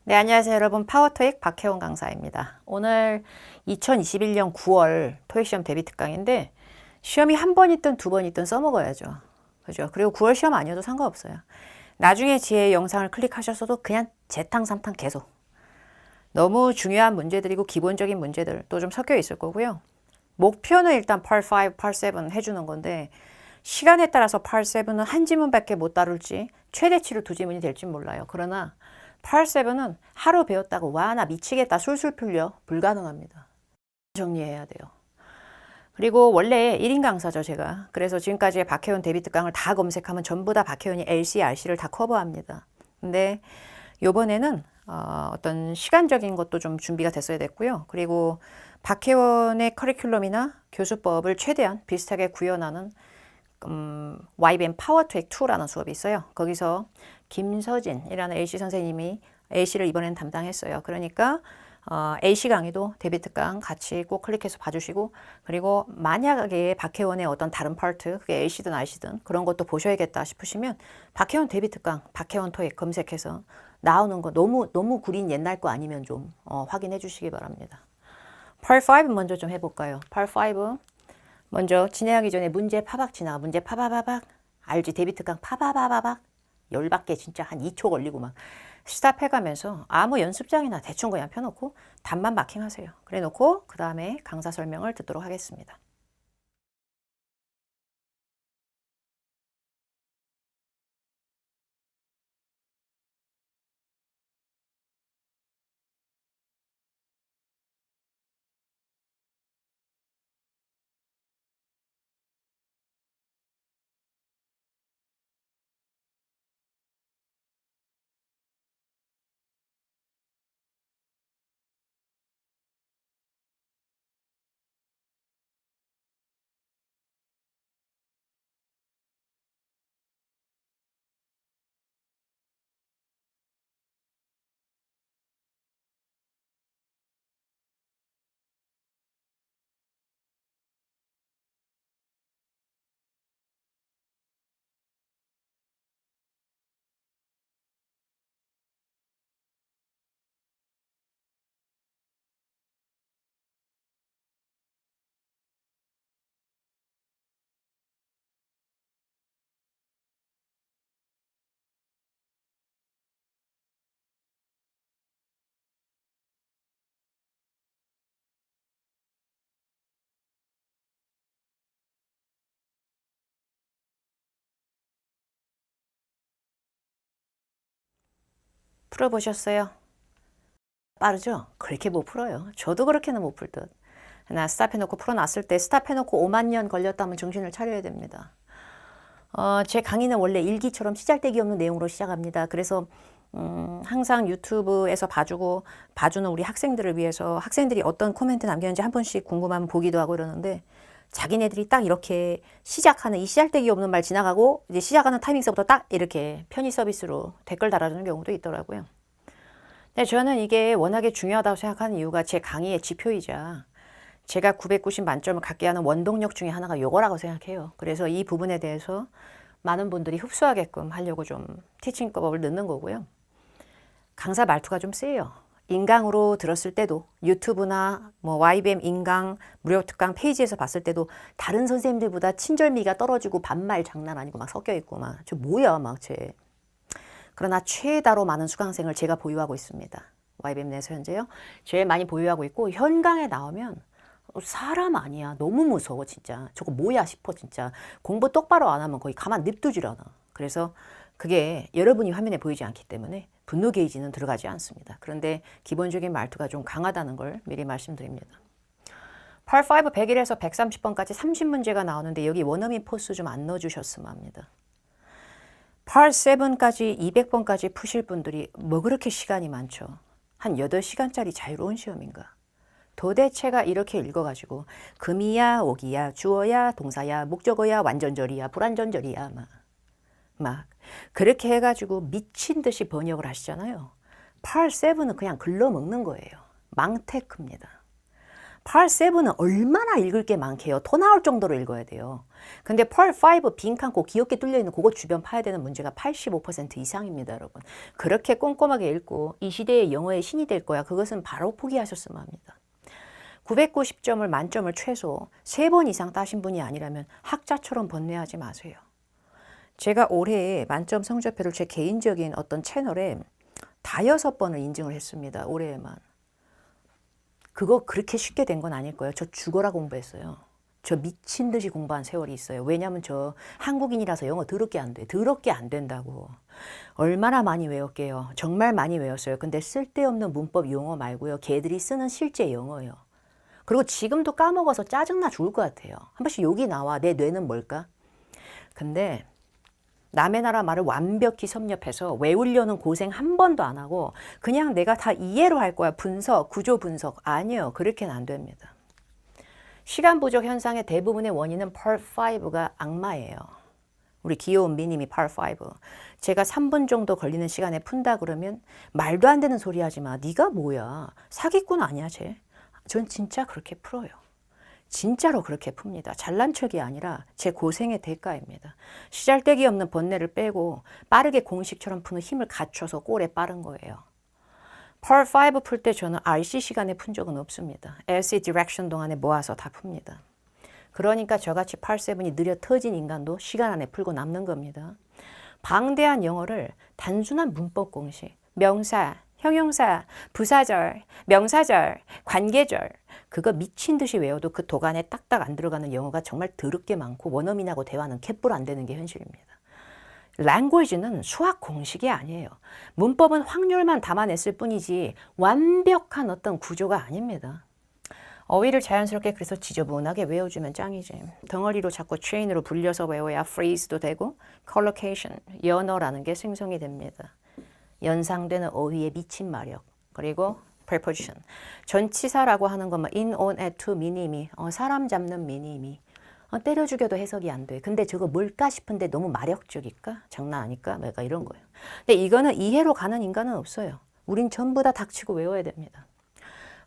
네, 안녕하세요, 여러분. 파워토익 박혜원 강사입니다. 오늘 2021년 9월 토익 시험 대비 특강인데 시험이 한 번 있든 두 번 있든 써먹어야죠. 그죠? 그리고 9월 시험 아니어도 상관없어요. 나중에 제 영상을 클릭하셨어도 그냥 재탕, 삼탕 계속. 너무 중요한 문제들이고 기본적인 문제들 또 좀 섞여 있을 거고요. 목표는 일단 Part 5, Part 7 해주는 건데 시간에 따라서 Part 7은 한 지문밖에 못 다룰지 최대치로 두 지문이 될지 몰라요. 그러나 Part 7은 하루 배웠다고 와, 나 미치겠다 술술 풀려 불가능합니다. 정리해야 돼요. 그리고 원래 1인 강사죠, 제가. 그래서 지금까지의 박혜원 데뷔 특강을 다 검색하면 전부 다 박혜원이 LC, RC를 다 커버합니다. 근데 요번에는 어떤 시간적인 것도 좀 준비가 됐어야 됐고요. 그리고 박혜원의 커리큘럼이나 교수법을 최대한 비슷하게 구현하는 YBM 파워트랙 2라는 수업이 있어요. 거기서 김서진이라는 AC 선생님이 AC를 이번엔 담당했어요. 그러니까 AC 강의도 데뷔 특강 같이 꼭 클릭해서 봐주시고, 그리고 만약에 박혜원의 어떤 다른 파트, 그게 AC든 RC든 그런 것도 보셔야겠다 싶으시면 박혜원 데뷔 특강, 박혜원 토익 검색해서 나오는 거 너무 구린 옛날 거 아니면 좀 확인해 주시기 바랍니다. Part 5 먼저 좀 해볼까요? Part 5 먼저 진행하기 전에 문제 파박 지나. 문제 파바바박 알지? 데뷔 특강 파바바바박 열받게 진짜 한 2초 걸리고 막 스탑 해가면서 아무 연습장이나 대충 그냥 펴놓고 답만 마킹하세요. 그래 놓고 그 다음에 강사 설명을 듣도록 하겠습니다. 풀어보셨어요? 빠르죠? 그렇게 못 풀어요. 저도 그렇게는 못 풀 듯. 나 스탑해놓고 풀어놨을 때 스탑해놓고 5만 년 걸렸다면 정신을 차려야 됩니다. 제 강의는 원래 일기처럼 시잘데기 없는 내용으로 시작합니다. 그래서 항상 유튜브에서 봐주는 우리 학생들을 위해서 학생들이 어떤 코멘트 남겼는지 한 번씩 궁금하면 보기도 하고 이러는데 자기네들이 딱 이렇게 시작하는 이 시잘데기 없는 말 지나가고 이제 시작하는 타이밍서부터 딱 이렇게 편의 서비스로 댓글 달아주는 경우도 있더라고요. 근데 저는 이게 워낙에 중요하다고 생각하는 이유가 제 강의의 지표이자 제가 990 만점을 갖게 하는 원동력 중에 하나가 요거라고 생각해요. 그래서 이 부분에 대해서 많은 분들이 흡수하게끔 하려고 좀 티칭법을 넣는 거고요. 강사 말투가 좀 세요. 인강으로 들었을 때도 유튜브나 뭐 YBM 인강 무료 특강 페이지에서 봤을 때도 다른 선생님들보다 친절미가 떨어지고 반말 장난 아니고 막 섞여 있고 막 저 뭐야 막 쟤. 그러나 최다로 많은 수강생을 제가 보유하고 있습니다. YBM 내에서 현재요. 제일 많이 보유하고 있고 현강에 나오면 사람 아니야. 너무 무서워 진짜. 저거 뭐야 싶어 진짜. 공부 똑바로 안 하면 거의 가만 냅두질 않아. 그래서 그게 여러분이 화면에 보이지 않기 때문에 분노 게이지는 들어가지 않습니다. 그런데 기본적인 말투가 좀 강하다는 걸 미리 말씀드립니다. Part 5 101에서 130번까지 30문제가 나오는데 여기 원어민 포스 좀 안 넣어주셨으면 합니다. Part 7까지 200번까지 푸실 분들이 뭐 그렇게 시간이 많죠? 한 8시간짜리 자유로운 시험인가? 도대체가 이렇게 읽어가지고 금이야 오기야 주어야 동사야 목적어야 완전절이야 불완전절이야 막 그렇게 해가지고 미친 듯이 번역을 하시잖아요. Part 7은 그냥 글러먹는 거예요. 망테크입니다. Part 7은 얼마나 읽을 게 많게요. 토 나올 정도로 읽어야 돼요. 근데 Part 5 빈칸고 귀엽게 뚫려있는 그거 주변 파야 되는 문제가 85% 이상입니다, 여러분. 그렇게 꼼꼼하게 읽고 이 시대의 영어의 신이 될 거야. 그것은 바로 포기하셨으면 합니다. 990점을 만점을 최소 3번 이상 따신 분이 아니라면 학자처럼 번뇌하지 마세요. 제가 올해 만점 성적표를 제 개인적인 어떤 채널에 5-6번을 인증을 했습니다. 올해에만. 그거 그렇게 쉽게 된 건 아닐 거예요. 저 죽어라 공부했어요. 저 미친 듯이 공부한 세월이 있어요. 왜냐면 저 한국인이라서 영어 더럽게 안 돼. 더럽게 안 된다고. 얼마나 많이 외웠게요. 정말 많이 외웠어요. 근데 쓸데없는 문법 용어 말고요. 걔들이 쓰는 실제 영어요. 그리고 지금도 까먹어서 짜증나 죽을 것 같아요. 한 번씩 욕이 나와. 내 뇌는 뭘까? 근데 남의 나라 말을 완벽히 섭렵해서 외우려는 고생 한 번도 안 하고 그냥 내가 다 이해로 할 거야. 분석, 구조 분석. 아니요. 그렇게는 안 됩니다. 시간 부족 현상의 대부분의 원인은 Part 5가 악마예요. 우리 귀여운 미님이 Part 5. 제가 3분 정도 걸리는 시간에 푼다 그러면 말도 안 되는 소리 하지 마. 네가 뭐야. 사기꾼 아니야 쟤. 전 진짜 그렇게 풀어요. 진짜로 그렇게 풉니다. 잘난 척이 아니라 제 고생의 대가입니다. 시잘데기 없는 번뇌를 빼고 빠르게 공식처럼 푸는 힘을 갖춰서 꼴에 빠른 거예요. Part 5 풀 때 저는 RC 시간에 푼 적은 없습니다. LC 디렉션 동안에 모아서 다 풉니다. 그러니까 저같이 Part 7이 느려 터진 인간도 시간 안에 풀고 남는 겁니다. 방대한 영어를 단순한 문법 공식, 명사, 형용사, 부사절, 명사절, 관계절 그거 미친 듯이 외워도 그 도간에 딱딱 안 들어가는 영어가 정말 더럽게 많고 원어민하고 대화는 캣불 안 되는 게 현실입니다. language는 수학 공식이 아니에요. 문법은 확률만 담아냈을 뿐이지 완벽한 어떤 구조가 아닙니다. 어휘를 자연스럽게 그래서 지저분하게 외워주면 짱이지. 덩어리로 자꾸 체인으로 불려서 외워야 phrase도 되고 collocation, 연어라는 게 생성이 됩니다. 연상되는 어휘의 미친 마력. 그리고 preposition. 전치사라고 하는 것만 in, on, at, to, 미니미. 사람 잡는 미니미. 때려 죽여도 해석이 안 돼. 근데 저거 뭘까 싶은데 너무 마력적일까? 장난 아닐까? 뭐가 이런 거예요. 근데 이거는 이해로 가는 인간은 없어요. 우린 전부 다 닥치고 외워야 됩니다.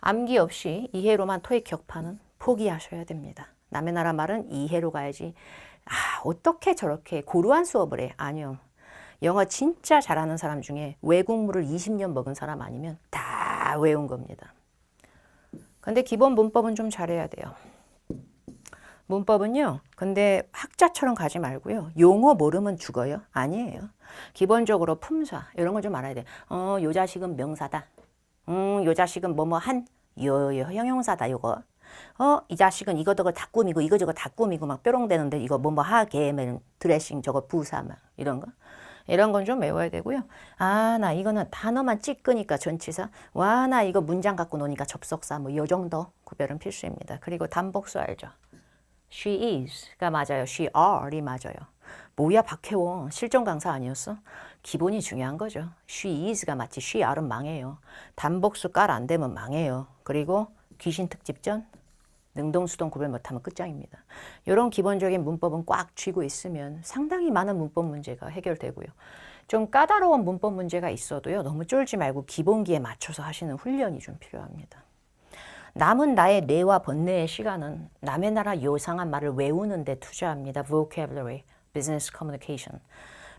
암기 없이 이해로만 토익 격파는 포기하셔야 됩니다. 남의 나라 말은 이해로 가야지. 어떻게 저렇게 고루한 수업을 해? 아니요. 영어 진짜 잘하는 사람 중에 외국물을 20년 먹은 사람 아니면 다 외운 겁니다. 근데 기본 문법은 좀 잘해야 돼요. 문법은요. 근데 학자처럼 가지 말고요. 용어 모르면 죽어요? 아니에요. 기본적으로 품사 이런 걸 좀 알아야 돼. 요 자식은 명사다. 요 자식은 뭐뭐한 요 형용사다 요거. 이 자식은 이거저거 다 꾸미고 이거저거 다 꾸미고 막 뾰롱대는데 이거 뭐뭐 하게 드레싱 저거 부사 막 이런 거. 이런 건 좀 외워야 되고요. 나 이거는 단어만 찍으니까 전치사. 나 이거 문장 갖고 노니까 접속사. 뭐 요 정도 구별은 필수입니다. 그리고 단복수 알죠? She is가 맞아요. She are이 맞아요. 뭐야 박혜원 실전 강사 아니었어? 기본이 중요한 거죠. She is가 맞지 she are는 망해요. 단복수 깔 안 되면 망해요. 그리고 귀신 특집전 능동수동 구별 못하면 끝장입니다. 이런 기본적인 문법은 꽉 쥐고 있으면 상당히 많은 문법 문제가 해결되고요. 좀 까다로운 문법 문제가 있어도요. 너무 쫄지 말고 기본기에 맞춰서 하시는 훈련이 좀 필요합니다. 남은 나의 뇌와 번뇌의 시간은 남의 나라 요상한 말을 외우는 데 투자합니다. vocabulary, business communication.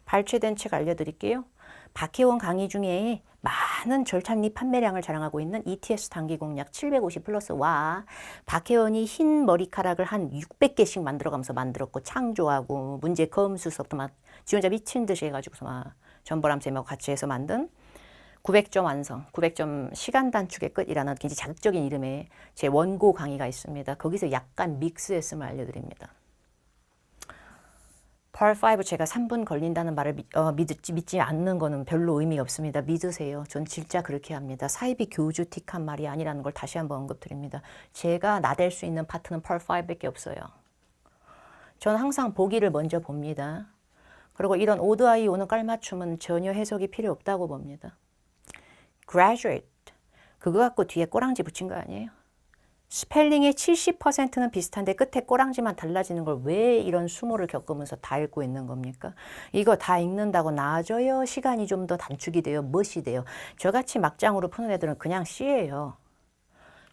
발췌된 책 알려드릴게요. 박혜원 강의 중에 많은 절찬리 판매량을 자랑하고 있는 ETS 단기 공략 750 플러스와 박혜원이 흰 머리카락을 한 600개씩 만들어가면서 만들었고 창조하고 문제 검수서부터 막 지 혼자 미친 듯이 해가지고서 막 전보람 쌤하고 같이 해서 만든 900점 완성, 900점 시간 단축의 끝이라는 굉장히 자극적인 이름의 제 원고 강의가 있습니다. 거기서 약간 믹스했음을 알려드립니다. Part 5 제가 3분 걸린다는 말을 믿지 않는 거는 별로 의미가 없습니다. 믿으세요. 전 진짜 그렇게 합니다. 사이비 교주틱한 말이 아니라는 걸 다시 한번 언급드립니다. 제가 나댈 수 있는 파트는 Part 5밖에 없어요. 저는 항상 보기를 먼저 봅니다. 그리고 이런 오드아이 오는 깔맞춤은 전혀 해석이 필요 없다고 봅니다. graduate 그거 갖고 뒤에 꼬랑지 붙인 거 아니에요? 스펠링의 70%는 비슷한데 끝에 꼬랑지만 달라지는 걸 왜 이런 수모를 겪으면서 다 읽고 있는 겁니까? 이거 다 읽는다고 나아져요? 시간이 좀 더 단축이 돼요? 멋이 돼요? 저같이 막장으로 푸는 애들은 그냥 C예요.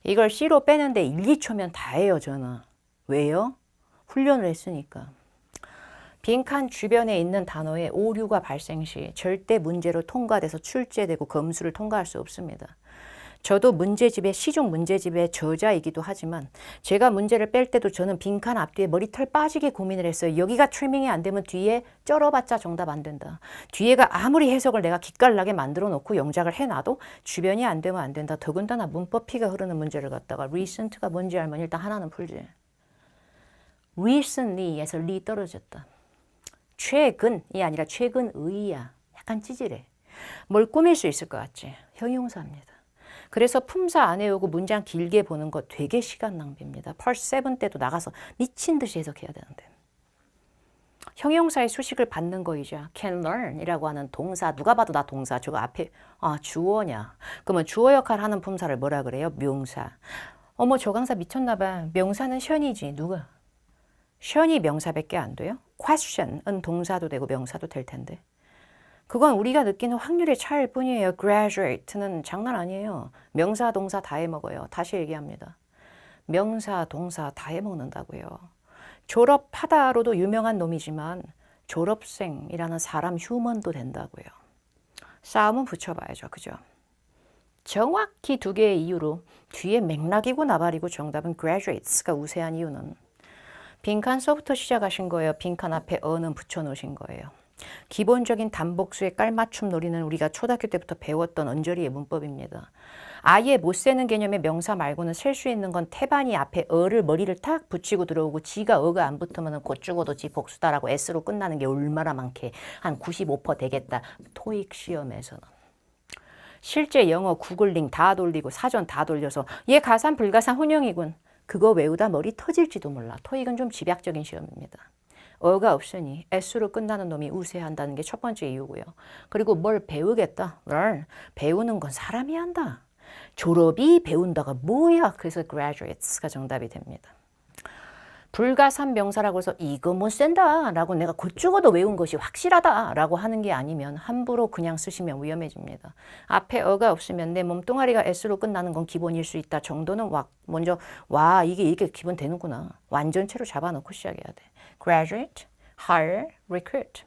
이걸 C로 빼는데 1, 2초면 다예요, 저는. 왜요? 훈련을 했으니까. 빈칸 주변에 있는 단어에 오류가 발생 시 절대 문제로 통과돼서 출제되고 검수를 통과할 수 없습니다. 저도 문제집의 시중 문제집의 저자이기도 하지만 제가 문제를 뺄 때도 저는 빈칸 앞뒤에 머리털 빠지게 고민을 했어요. 여기가 트리밍이 안 되면 뒤에 쩔어봤자 정답 안 된다. 뒤에가 아무리 해석을 내가 기깔나게 만들어 놓고 영작을 해놔도 주변이 안 되면 안 된다. 더군다나 문법 피가 흐르는 문제를 갖다가 recent가 뭔지 알면 일단 하나는 풀지. recently에서 리 떨어졌다. 최근이 아니라 최근의야. 약간 찌질해. 뭘 꾸밀 수 있을 것 같지? 형용사입니다. 그래서 품사 안 외우고 문장 길게 보는 거 되게 시간 낭비입니다. 펄스 7 때도 나가서 미친 듯이 해석해야 되는데. 형용사의 수식을 받는 거이자 can learn 이라고 하는 동사, 누가 봐도 나 동사, 저거 앞에 주어냐. 그러면 주어 역할 하는 품사를 뭐라 그래요? 명사. 어머 저 강사 미쳤나 봐. 명사는 션이지. 누가? 션이 명사밖에 안 돼요? question은 동사도 되고 명사도 될 텐데. 그건 우리가 느끼는 확률의 차이일 뿐이에요. graduate는 장난 아니에요. 명사, 동사 다 해먹어요. 다시 얘기합니다. 명사, 동사 다 해먹는다고요. 졸업하다로도 유명한 놈이지만 졸업생이라는 사람 휴먼도 된다고요. 싸움은 붙여봐야죠. 그죠? 정확히 두 개의 이유로 뒤에 맥락이고 나발이고 정답은 graduates가 우세한 이유는 빈칸 서부터 시작하신 거예요. 빈칸 앞에 어는 붙여놓으신 거예요. 기본적인 단복수의 깔맞춤 놀이는 우리가 초등학교 때부터 배웠던 언저리의 문법입니다. 아예 못 세는 개념의 명사 말고는 셀 수 있는 건 태반이 앞에 어를 머리를 탁 붙이고 들어오고 지가 어가 안 붙으면 곧 죽어도 지 복수다라고 S로 끝나는 게 얼마나 많게 한 95% 되겠다. 토익 시험에서는. 실제 영어 구글링 다 돌리고 사전 다 돌려서 얘 가산 불가산 혼용이군. 그거 외우다 머리 터질지도 몰라. 토익은 좀 집약적인 시험입니다. 어가 없으니 S로 끝나는 놈이 우세한다는 게 첫 번째 이유고요. 그리고 뭘 배우겠다. learn. 배우는 건 사람이 한다. 졸업이 배운다가 뭐야. 그래서 graduates가 정답이 됩니다. 불가산 명사라고 해서 이거 못 쓴다 라고 내가 곧 죽어도 외운 것이 확실하다 라고 하는 게 아니면 함부로 그냥 쓰시면 위험해집니다. 앞에 어가 없으면 내 몸뚱아리가 S로 끝나는 건 기본일 수 있다 정도는 먼저 와 이게 이렇게 기본 되는구나. 완전체로 잡아놓고 시작해야 돼. graduate, hire, recruit.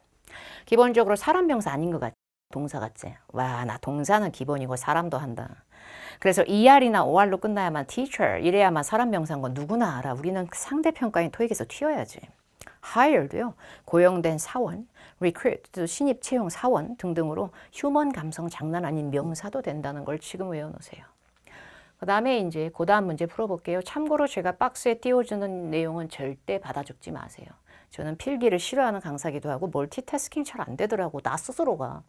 기본적으로 사람 명사 아닌 것 같지? 동사 같지? 와, 나 동사는 기본이고 사람도 한다. 그래서 ER이나 OR로 끝나야만 teacher, 이래야만 사람 명사인 건 누구나 알아. 우리는 상대평가인 토익에서 튀어야지. hire도요. 고용된 사원, recruit도 신입 채용 사원 등등으로 휴먼 감성 장난 아닌 명사도 된다는 걸 지금 외워놓으세요. 그 다음에 이제 그 다음 문제 풀어볼게요. 참고로 제가 박스에 띄워주는 내용은 절대 받아 적지 마세요. 저는 필기를 싫어하는 강사기도 하고 멀티태스킹 잘 안 되더라고. 나 스스로가.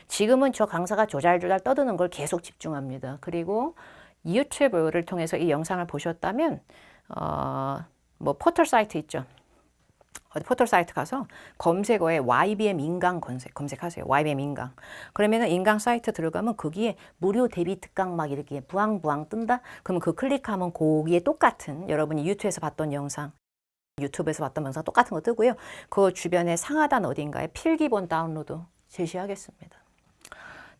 지금은 저 강사가 조잘조잘 떠드는 걸 계속 집중합니다. 그리고 유튜브를 통해서 이 영상을 보셨다면 뭐 포털 사이트 있죠. 어디 포털 사이트 가서 검색어에 YBM 인강 검색하세요. YBM 인강. 그러면은 인강 사이트 들어가면 거기에 무료 대비 특강 막 이렇게 부앙부앙 뜬다. 그러면 그 클릭하면 거기에 똑같은 여러분이 유튜브에서 봤던 영상, 유튜브에서 봤던 영상 똑같은 거 뜨고요. 그 주변에 상하단 어딘가에 필기본 다운로드 제시하겠습니다.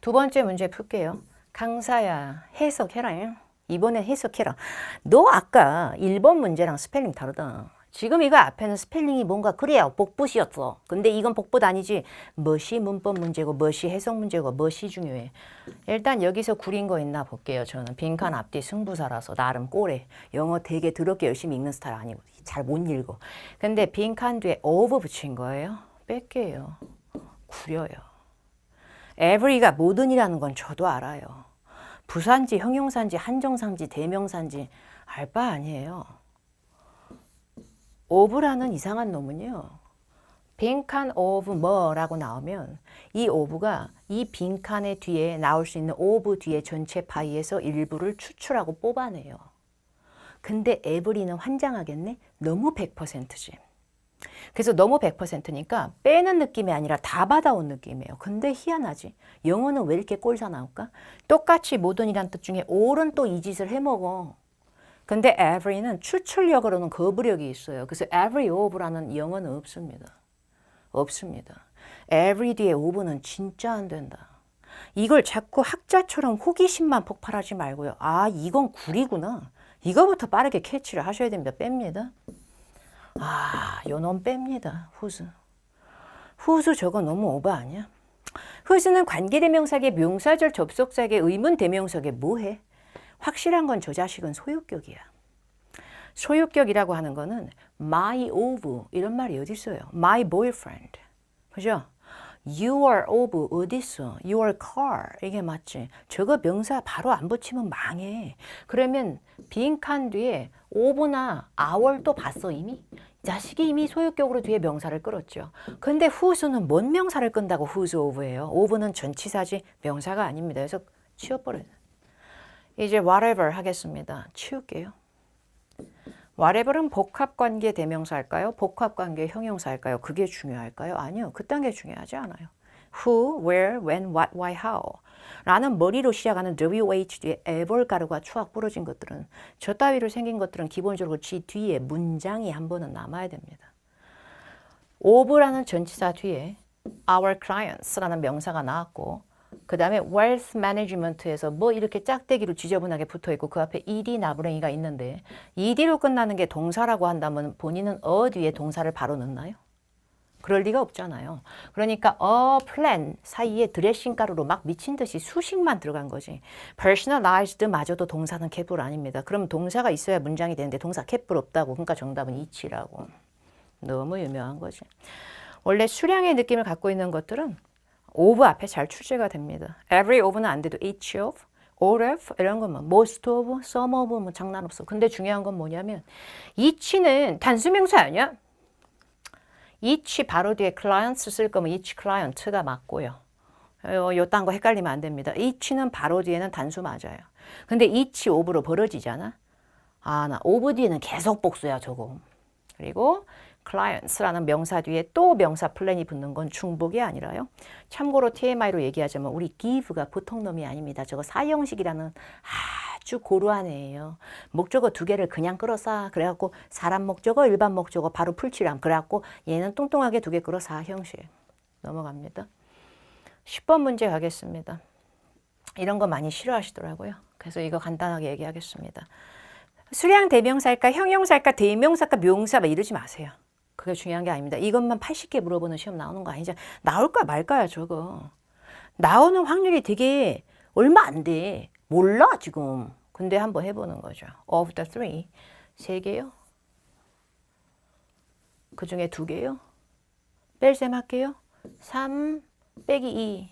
두 번째 문제 풀게요. 강사야 해석해라. 이번엔 해석해라. 너 아까 1번 문제랑 스펠링 다르다. 지금 이거 앞에는 스펠링이 뭔가 그래야 복붙이었어. 근데 이건 복붙 아니지. 무엇이 문법 문제고 무엇이 해석 문제고 무엇이 중요해. 일단 여기서 구린 거 있나 볼게요. 저는 빈칸 앞뒤 승부사라서 나름 꼬래. 영어 되게 더럽게 열심히 읽는 스타일 아니고 잘 못 읽어. 근데 빈칸 뒤에 of 붙인 거예요. 뺄게요. 구려요. every가 모든이라는 건 저도 알아요. 부사인지 형용사인지 한정사인지 대명사인지 알 바 아니에요. of라는 이상한 놈은요. 빈칸 of 뭐라고 나오면 이 of가 이 빈칸의 뒤에 나올 수 있는 of 뒤에 전체 파이에서 일부를 추출하고 뽑아내요. 근데 every는 환장하겠네? 너무 100%지. 그래서 너무 100%니까 빼는 느낌이 아니라 다 받아온 느낌이에요. 근데 희한하지. 영어는 왜 이렇게 꼴사 나올까? 똑같이 모든이란 뜻 중에 all은 또 이 짓을 해먹어. 근데 every는 추출력으로는 거부력이 있어요. 그래서 every of라는 영어는 없습니다. 없습니다. every 뒤에 of는 진짜 안 된다. 이걸 자꾸 학자처럼 호기심만 폭발하지 말고요. 아, 이건 구리구나. 이거부터 빠르게 캐치를 하셔야 됩니다. 뺍니다. 아, 요놈 뺍니다. 후즈. 후즈 저거 너무 오버 아니야? 후즈는 관계대명사계, 명사절 접속사계, 의문대명사계 뭐해? 확실한 건 저 자식은 소유격이야. 소유격이라고 하는 거는 my of 이런 말이 어디 있어요? my boyfriend. 그죠? You are of 어딨어? Your car 이게 맞지? 저거 명사 바로 안 붙이면 망해. 그러면 빈칸 뒤에 of나 our 또 봤어 이미? 자식이 이미 소유격으로 뒤에 명사를 끌었죠. 근데 whose는 뭔 명사를 끈다고 whose of예요? of는 전치사지 명사가 아닙니다. 그래서 치워버려요. 이제 whatever 하겠습니다. 치울게요. whatever은 복합관계 대명사일까요? 복합관계 형용사일까요? 그게 중요할까요? 아니요. 그딴 게 중요하지 않아요. Who, where, when, what, why, how 라는 머리로 시작하는 WH 뒤에 ever 가루가 추악 부러진 것들은 저 따위로 생긴 것들은 기본적으로 지 뒤에 문장이 한 번은 남아야 됩니다. of라는 전치사 뒤에 our clients라는 명사가 나왔고 그 다음에 wealth management에서 뭐 이렇게 짝대기로 지저분하게 붙어있고 그 앞에 ed 나부랭이가 있는데 ed로 끝나는 게 동사라고 한다면 본인은 a 뒤에 동사를 바로 넣나요? 그럴 리가 없잖아요. 그러니까 a plan 사이에 드레싱 가루로 막 미친 듯이 수식만 들어간 거지. personalized 마저도 동사는 capable 아닙니다. 그럼 동사가 있어야 문장이 되는데 동사 capable 없다고. 그러니까 정답은 each라고. 너무 유명한 거지. 원래 수량의 느낌을 갖고 있는 것들은 of 앞에 잘 출제가 됩니다. every of는 안 돼도 each of, all of 이런 것만 most of, some of 뭐 장난 없어. 근데 중요한 건 뭐냐면 each는 단수명사 아니야? each 바로 뒤에 clients 쓸 거면 each client가 맞고요. 요딴 거 헷갈리면 안 됩니다. each는 바로 뒤에는 단수 맞아요. 근데 each of로 벌어지잖아. 아, 나 of 뒤에는 계속 복수야 저거. 그리고 clients라는 명사 뒤에 또 명사 플랜이 붙는 건 중복이 아니라요. 참고로 TMI로 얘기하자면 우리 give가 보통 놈이 아닙니다. 저거 사형식이라는 아주 고루한 애예요. 목적어 두 개를 그냥 끌어싸. 그래갖고 사람 목적어, 일반 목적어 바로 풀칠함. 그래갖고 얘는 뚱뚱하게 두 개 끌어 사형식. 넘어갑니다. 10번 문제 가겠습니다. 이런 거 많이 싫어하시더라고요. 그래서 이거 간단하게 얘기하겠습니다. 수량 대명사일까, 형용사일까, 대명사일까, 명사 막 이러지 마세요. 그게 중요한 게 아닙니다. 이것만 80개 물어보는 시험 나오는 거 아니죠. 나올까 말까야 저거. 나오는 확률이 되게 얼마 안 돼. 몰라 지금. 근데 한번 해보는 거죠. Of the three. 3개요? 그 중에 2개요? 뺄셈 할게요. 3 빼기 2.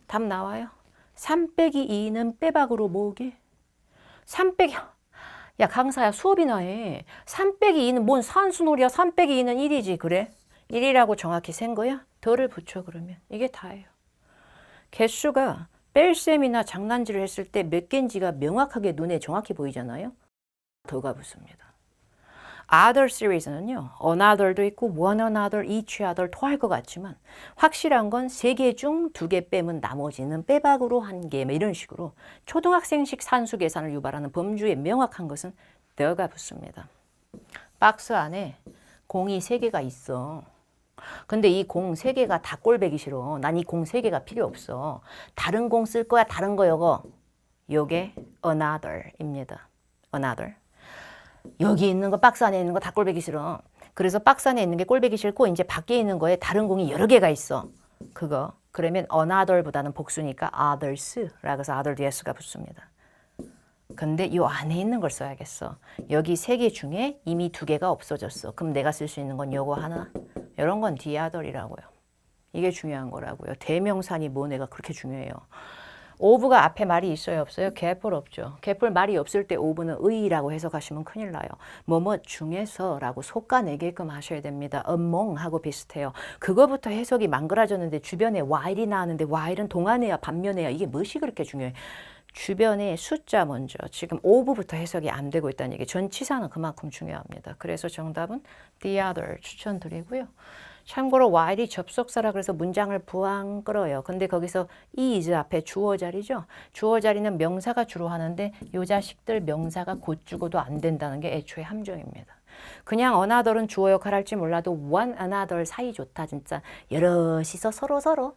답 나와요. 3 빼기 2는 빼박으로 뭐게? 3 빼기... 야 강사야 수업이나 해. 3 빼기 2는 뭔 산수놀이야. 3 빼기 2는 1이지. 그래? 1이라고 정확히 센 거야? 덜을 붙여 그러면. 이게 다예요. 개수가 뺄셈이나 장난질을 했을 때 몇 개인지가 명확하게 눈에 정확히 보이잖아요. 더가 붙습니다. Other series는요. Another도 있고 one another, each other 토할 것 같지만 확실한 건 3개 중 2개 빼면 나머지는 빼박으로 1개 이런 식으로 초등학생식 산수 계산을 유발하는 범주에 명확한 것은 the가 붙습니다. 박스 안에 공이 3개가 있어. 근데 이 공 3개가 다 꼴배기 싫어. 난 이 공 3개가 필요 없어. 다른 공 쓸 거야. 다른 거 요게 another입니다. another. 여기 있는 거 박스 안에 있는 거 다 꼴배기 싫어. 그래서 박스 안에 있는 게 꼴배기 싫고 이제 밖에 있는 거에 다른 공이 여러 개가 있어. 그거. 그러면 another보다는 복수니까 others라고 해서 other ds가 붙습니다. 근데 이 안에 있는 걸 써야겠어. 여기 3개 중에 이미 2개가 없어졌어. 그럼 내가 쓸 수 있는 건 요거 하나. 이런 건 the other이라고요. 이게 중요한 거라고요. 대명사니 뭐네가 그렇게 중요해요. of가 앞에 말이 있어요 없어요? 개뿔 없죠. 개뿔 말이 없을 때 of는 의라고 해석하시면 큰일 나요. 뭐뭐 중에서라고 속가내게끔 하셔야 됩니다. among하고 비슷해요. 그거부터 해석이 망그라졌는데 주변에 while이 나왔는데 while은 동안에야 반면에야 이게 무엇이 그렇게 중요해? 주변에 숫자 먼저. 지금 of부터 해석이 안 되고 있다는 얘기. 전치사는 그만큼 중요합니다. 그래서 정답은 the other 추천드리고요. 참고로 while이 접속사라 그래서 문장을 부항 끌어요. 근데 거기서 is 앞에 주어 자리죠. 주어 자리는 명사가 주로 하는데 요 자식들 명사가 곧 죽어도 안 된다는 게 애초에 함정입니다. 그냥 another은 주어 역할 할지 몰라도 one another 사이 좋다. 진짜 여럿이서 서로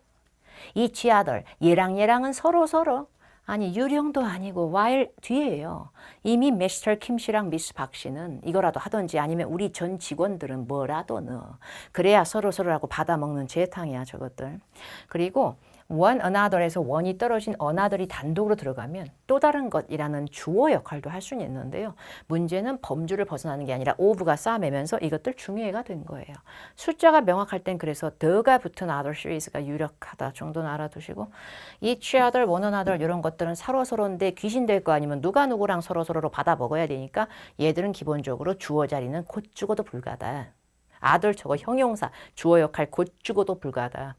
each other. 얘랑은 서로. 아니 유령도 아니고 while 뒤에요. 이미 미스터 김 씨랑 미스 박 씨는 이거라도 하든지 아니면 우리 전 직원들은 뭐라도 넣어. 그래야 서로라고 받아먹는 재탕이야 저것들. 그리고 one another에서 one이 떨어진 another이 단독으로 들어가면 또 다른 것이라는 주어 역할도 할 수는 있는데요. 문제는 범주를 벗어나는 게 아니라 of가 쌓아매면서 이것들 중요해가 된 거예요. 숫자가 명확할 땐 그래서 the가 붙은 other series가 유력하다 정도는 알아두시고 each other, one another 이런 것들은 서로인데 귀신 될 거 아니면 누가 누구랑 서로로 받아먹어야 되니까 얘들은 기본적으로 주어 자리는 곧 죽어도 불가하다. other 저거 형용사 주어 역할 곧 죽어도 불가하다.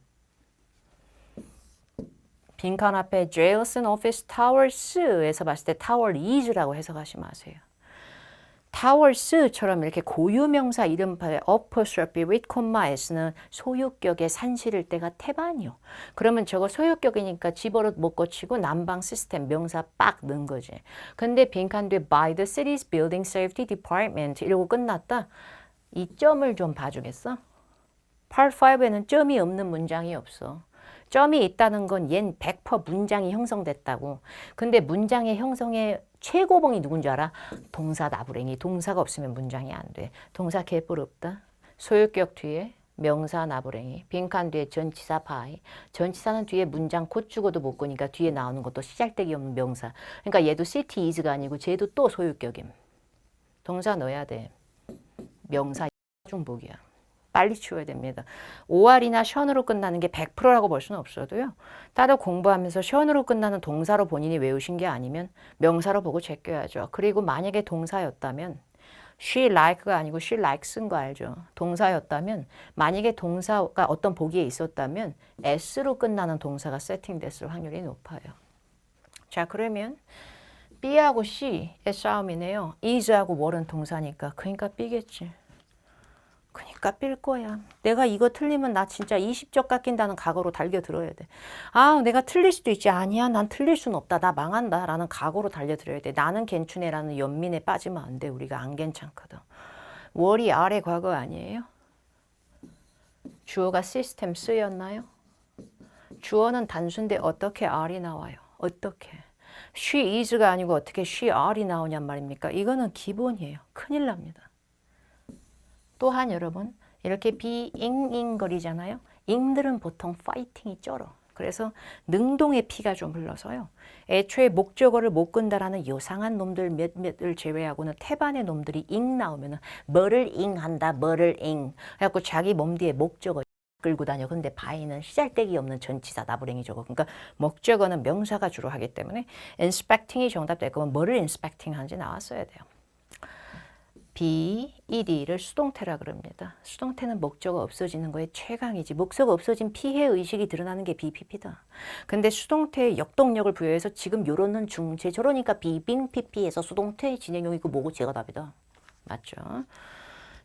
빈칸 앞에 jails and office towers에서 봤을 때 towers라고 해석하지 마세요. towers처럼 이렇게 고유명사 이름판에 apostrophe with s는 소유격의 산실일 때가 태반이요. 그러면 저거 소유격이니까 집어로 못 고치고 난방 시스템 명사 빡 넣은 거지. 근데 빈칸 뒤에 by the city's building safety department 이러고 끝났다. 이 점을 좀 봐주겠어? Part 5에는 점이 없는 문장이 없어. 점이 있다는 건 얜 100% 문장이 형성됐다고. 근데 문장의 형성의 최고봉이 누군지 알아? 동사 나부랭이. 동사가 없으면 문장이 안 돼. 동사 개뿔없다. 소유격 뒤에 명사 나부랭이. 빈칸 뒤에 전치사 바이. 전치사는 뒤에 문장 곧 죽어도 못 거니까 뒤에 나오는 것도 시잘데기 없는 명사. 그러니까 얘도 city is가 아니고 쟤도 또 소유격임. 동사 넣어야 돼. 명사 중복이야. 빨리 치워야 됩니다. OR이나 션으로 끝나는 게 100%라고 볼 수는 없어도요. 따로 공부하면서 션으로 끝나는 동사로 본인이 외우신 게 아니면 명사로 보고 제껴야죠. 그리고 만약에 동사였다면 she like가 아니고 she likes인 거 알죠? 동사였다면 만약에 동사가 어떤 보기에 있었다면 s로 끝나는 동사가 세팅됐을 확률이 높아요. 자 그러면 B하고 C의 싸움이네요. is하고 were는 동사니까 그러니까 B겠지. 그러니까 삘 거야. 내가 이거 틀리면 나 진짜 20적 깎인다는 각오로 달겨들어야 돼. 아 내가 틀릴 수도 있지. 아니야 난 틀릴 수는 없다. 나 망한다 라는 각오로 달려들어야 돼. 나는 괜찮네 라는 연민에 빠지면 안 돼. 우리가 안 괜찮거든. 월이 R의 과거 아니에요? 주어가 시스템 쓰였나요? 주어는 단수인데 어떻게 R이 나와요? 어떻게? she is가 아니고 어떻게 she are이 나오냔 말입니까? 이거는 기본이에요. 큰일 납니다. 또한 여러분 이렇게 잉잉거리잖아요. 잉들은 보통 파이팅이 쩔어. 그래서 능동의 피가 좀 흘러서요. 애초에 목적어를 못 끈다라는 요상한 놈들 몇몇을 제외하고는 태반의 놈들이 잉 나오면은 뭐를 잉한다, 뭐를 잉. 그래갖고 자기 몸 뒤에 목적어 끌고 다녀. 근데 바이는 시잘데기 없는 전치사 나부랭이 저거. 그러니까 목적어는 명사가 주로 하기 때문에 inspecting이 정답 될 거면 뭐를 inspecting 하는지 나왔어야 돼요. be, ed를 수동태라 그럽니다. 수동태는 목적어 없어지는 거에 최강이지. 목적어 없어진 피해 의식이 드러나는 게 BPP다. 근데 수동태에 역동력을 부여해서 지금 요런은 중체 저러니까 비빙 PP에서 수동태 진행형이고 뭐고 제가 답이다. 맞죠?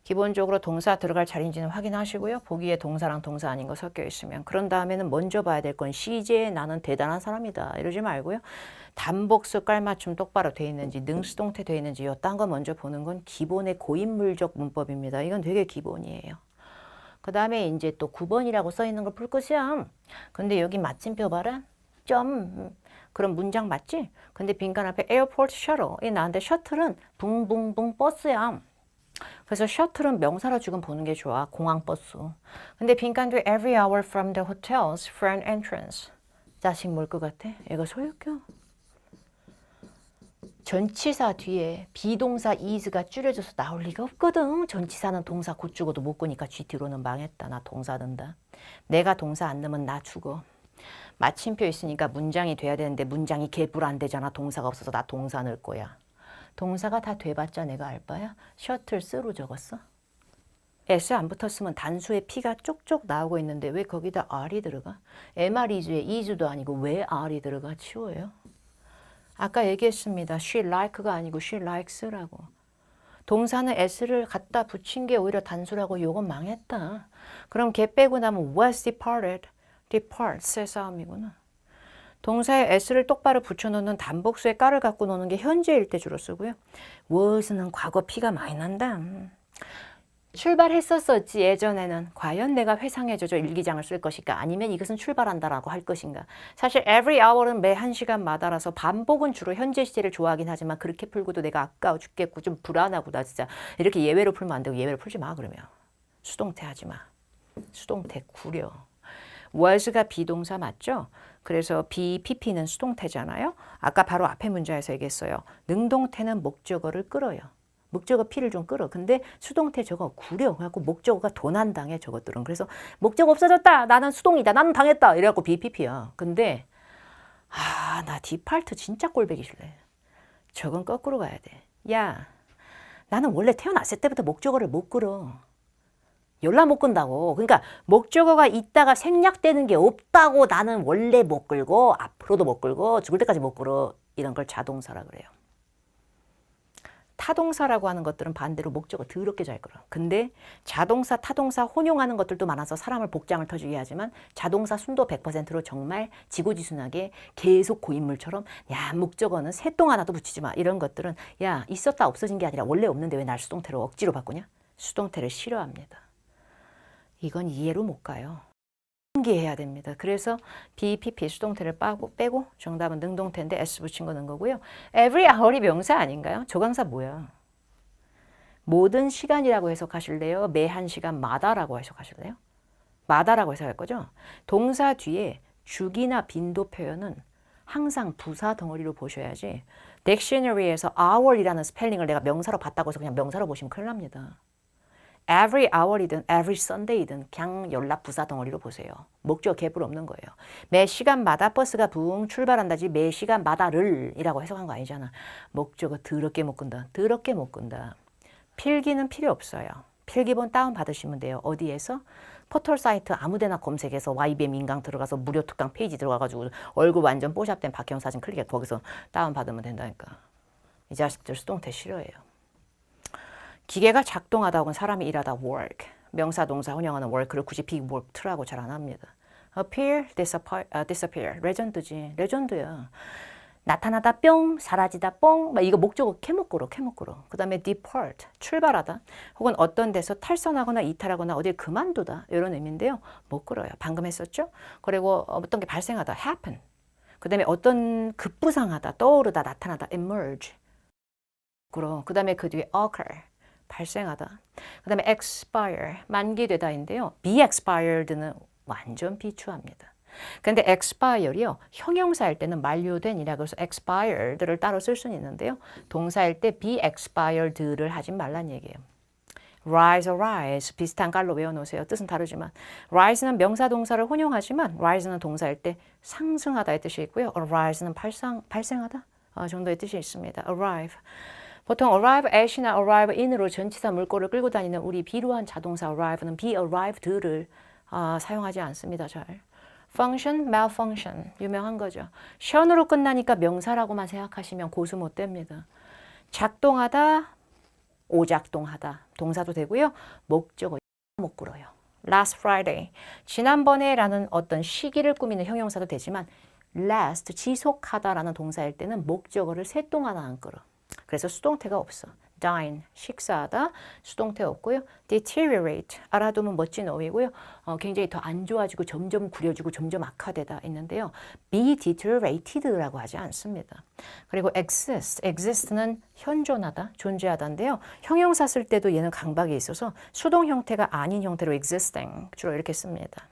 기본적으로 동사 들어갈 자리인지는 확인하시고요. 보기에 동사랑 동사 아닌 거 섞여 있으면. 그런 다음에는 먼저 봐야 될 건 시제 나는 대단한 사람이다. 이러지 말고요. 단복수 깔맞춤 똑바로 돼 있는지 능수동태 돼 있는지 이딴 거 먼저 보는 건 기본의 고인물적 문법입니다. 이건 되게 기본이에요. 그 다음에 이제 또 9번이라고 써 있는 걸 풀 것이야. 근데 여기 마침표 봐라. 점. 그럼 문장 맞지? 근데 빈칸 앞에 에어포트 셔틀이 나는데 셔틀은 붕붕붕 버스야. 그래서 셔틀은 명사로 지금 보는 게 좋아. 공항버스. 근데 빈칸 뒤에 every hour from the hotel's front entrance. 자식 뭘 것 같아? 이거 소유격. 전치사 뒤에 비동사 is가 줄여져서 나올 리가 없거든. 전치사는 동사 곧 죽어도 못 거니까 G 뒤로는 망했다. 나 동사 넣는다. 내가 동사 안 넣으면 나 죽어. 마침표 있으니까 문장이 돼야 되는데 문장이 개불 안 되잖아. 동사가 없어서 나 동사 넣을 거야. 동사가 다 돼봤자 내가 알 바야. 셔틀 쓰로 적었어. S 안 붙었으면 단수에 P가 쪽쪽 나오고 있는데 왜 거기다 R이 들어가? MR is에 is도 아니고 왜 R이 들어가? 치워요. 아까 얘기했습니다. she like가 아니고 she likes라고. 동사는 S를 갖다 붙인 게 오히려 단수라고 요건 망했다. 그럼 걔 빼고 나면 was departed, departs의 싸움이구나. 동사에 S를 똑바로 붙여놓는 단복수에 깔을 갖고 노는 게 현재일 때 주로 쓰고요. was는 과거 P가 많이 난다. 출발했었었지 예전에는. 과연 내가 회상해줘서 일기장을 쓸 것인가 아니면 이것은 출발한다라고 할 것인가. 사실 every hour은 매 1시간마다라서 반복은 주로 현재 시제를 좋아하긴 하지만 그렇게 풀고도 내가 아까워 죽겠고 좀 불안하고 나 진짜 이렇게 예외로 풀면 안 되고 예외로 풀지 마 그러면. 수동태 하지 마. 수동태 구려. was가 비동사 맞죠? 그래서 BPP는 수동태잖아요. 아까 바로 앞에 문자에서 얘기했어요. 능동태는 목적어를 끌어요. 목적어 P를 좀 끌어. 근데 수동태 저거 구려. 그래갖고 목적어가 도난당해 저것들은. 그래서 목적어 없어졌다. 나는 수동이다. 나는 당했다. 이래갖고 BPP야. 근데 나 디팔트 진짜 꼴보기 싫네. 저건 거꾸로 가야 돼. 야, 나는 원래 태어났을 때부터 목적어를 못 끌어. 연락 못 끈다고. 그러니까 목적어가 있다가 생략되는 게 없다고 나는 원래 못 끌고 앞으로도 못 끌고 죽을 때까지 못 끌어. 이런 걸 자동사라 그래요. 타동사라고 하는 것들은 반대로 목적어 더럽게 잘 끌어. 근데 자동사, 타동사 혼용하는 것들도 많아서 사람을 복장을 터지게 하지만 자동사 순도 100%로 정말 지고지순하게 계속 고인물처럼 야 목적어는 새똥 하나도 붙이지 마. 이런 것들은 야 있었다 없어진 게 아니라 원래 없는데 왜 날 수동태로 억지로 바꾸냐. 수동태를 싫어합니다. 이건 이해로 못 가요. 연기해야 됩니다. 그래서 BPP 수동태를 빼고 정답은 능동태인데 S 붙인 거 넣은 거고요. Every hour이 명사 아닌가요? 조강사 뭐야? 모든 시간이라고 해석하실래요? 매 1시간마다라고 해석하실래요? 마다라고 해석할 거죠? 동사 뒤에 주기나 빈도 표현은 항상 부사 덩어리로 보셔야지 딕셔너리에서 hour이라는 스펠링을 내가 명사로 봤다고 해서 그냥 명사로 보시면 큰일 납니다. every hour이든 every Sunday이든 그냥 연락 부사 덩어리로 보세요. 목적 갭을 없는 거예요. 매 시간마다 버스가 붕 출발한다지 매 시간마다를 이라고 해석한 거 아니잖아. 목적어 더럽게 못 끈다. 더럽게 못 끈다. 필기는 필요 없어요. 필기본 다운 받으시면 돼요. 어디에서? 포털 사이트 아무데나 검색해서 YBM 인강 들어가서 무료 특강 페이지 들어가가지고 얼굴 완전 뽀샵된 박형 사진 클릭해 거기서 다운 받으면 된다니까. 이 자식들 수동태 싫어해요. 기계가 작동하다 혹은 사람이 일하다 work, 명사 동사 혼용하는 work를 굳이 big work라고 잘 안 합니다. appear, disappear, 레전드지. 레전드야. 나타나다 뿅, 사라지다 뽕, 막 이거 목적어 캐먹고로. 그 다음에 depart, 출발하다 혹은 어떤 데서 탈선하거나 이탈하거나 어딜 그만두다 이런 의미인데요. 못 끌어요. 방금 했었죠? 그리고 어떤 게 발생하다 happen, 그 다음에 어떤 급부상하다, 떠오르다, 나타나다 emerge, 그 다음에 그 뒤에 occur, 발생하다. 그 다음에 expire, 만기되다인데요. be expired는 완전 비추합니다. 근데 expire이요. 형용사일 때는 만료된 이라고 해서 expired를 따로 쓸 수는 있는데요. 동사일 때 be expired를 하지 말란 얘기예요. rise, arise 비슷한 깔로 외워놓으세요. 뜻은 다르지만 rise는 명사 동사를 혼용하지만 rise는 동사일 때 상승하다의 뜻이 있고요. arise는 발생하다 정도의 뜻이 있습니다. arrive 보통 arrive at이나 arrive in으로 전치사 물꼬를 끌고 다니는 우리 비루한 자동사 arrive는 be arrived를 사용하지 않습니다. 잘. function, malfunction 유명한 거죠. 션으로 끝나니까 명사라고만 생각하시면 고수 못 됩니다. 작동하다, 오작동하다 동사도 되고요. 목적어 못 끌어요. last Friday 지난번에라는 어떤 시기를 꾸미는 형용사도 되지만 last 지속하다라는 동사일 때는 목적어를 새똥 하나 안 끌어. 그래서 수동태가 없어. dine, 식사하다, 수동태 없고요. deteriorate, 알아두면 멋진 어휘고요. 굉장히 더 안 좋아지고 점점 구려지고 점점 악화되다 있는데요. be deteriorated라고 하지 않습니다. 그리고 exist는 현존하다, 존재하다인데요. 형용사 쓸 때도 얘는 강박이 있어서 수동 형태가 아닌 형태로 existing 주로 이렇게 씁니다.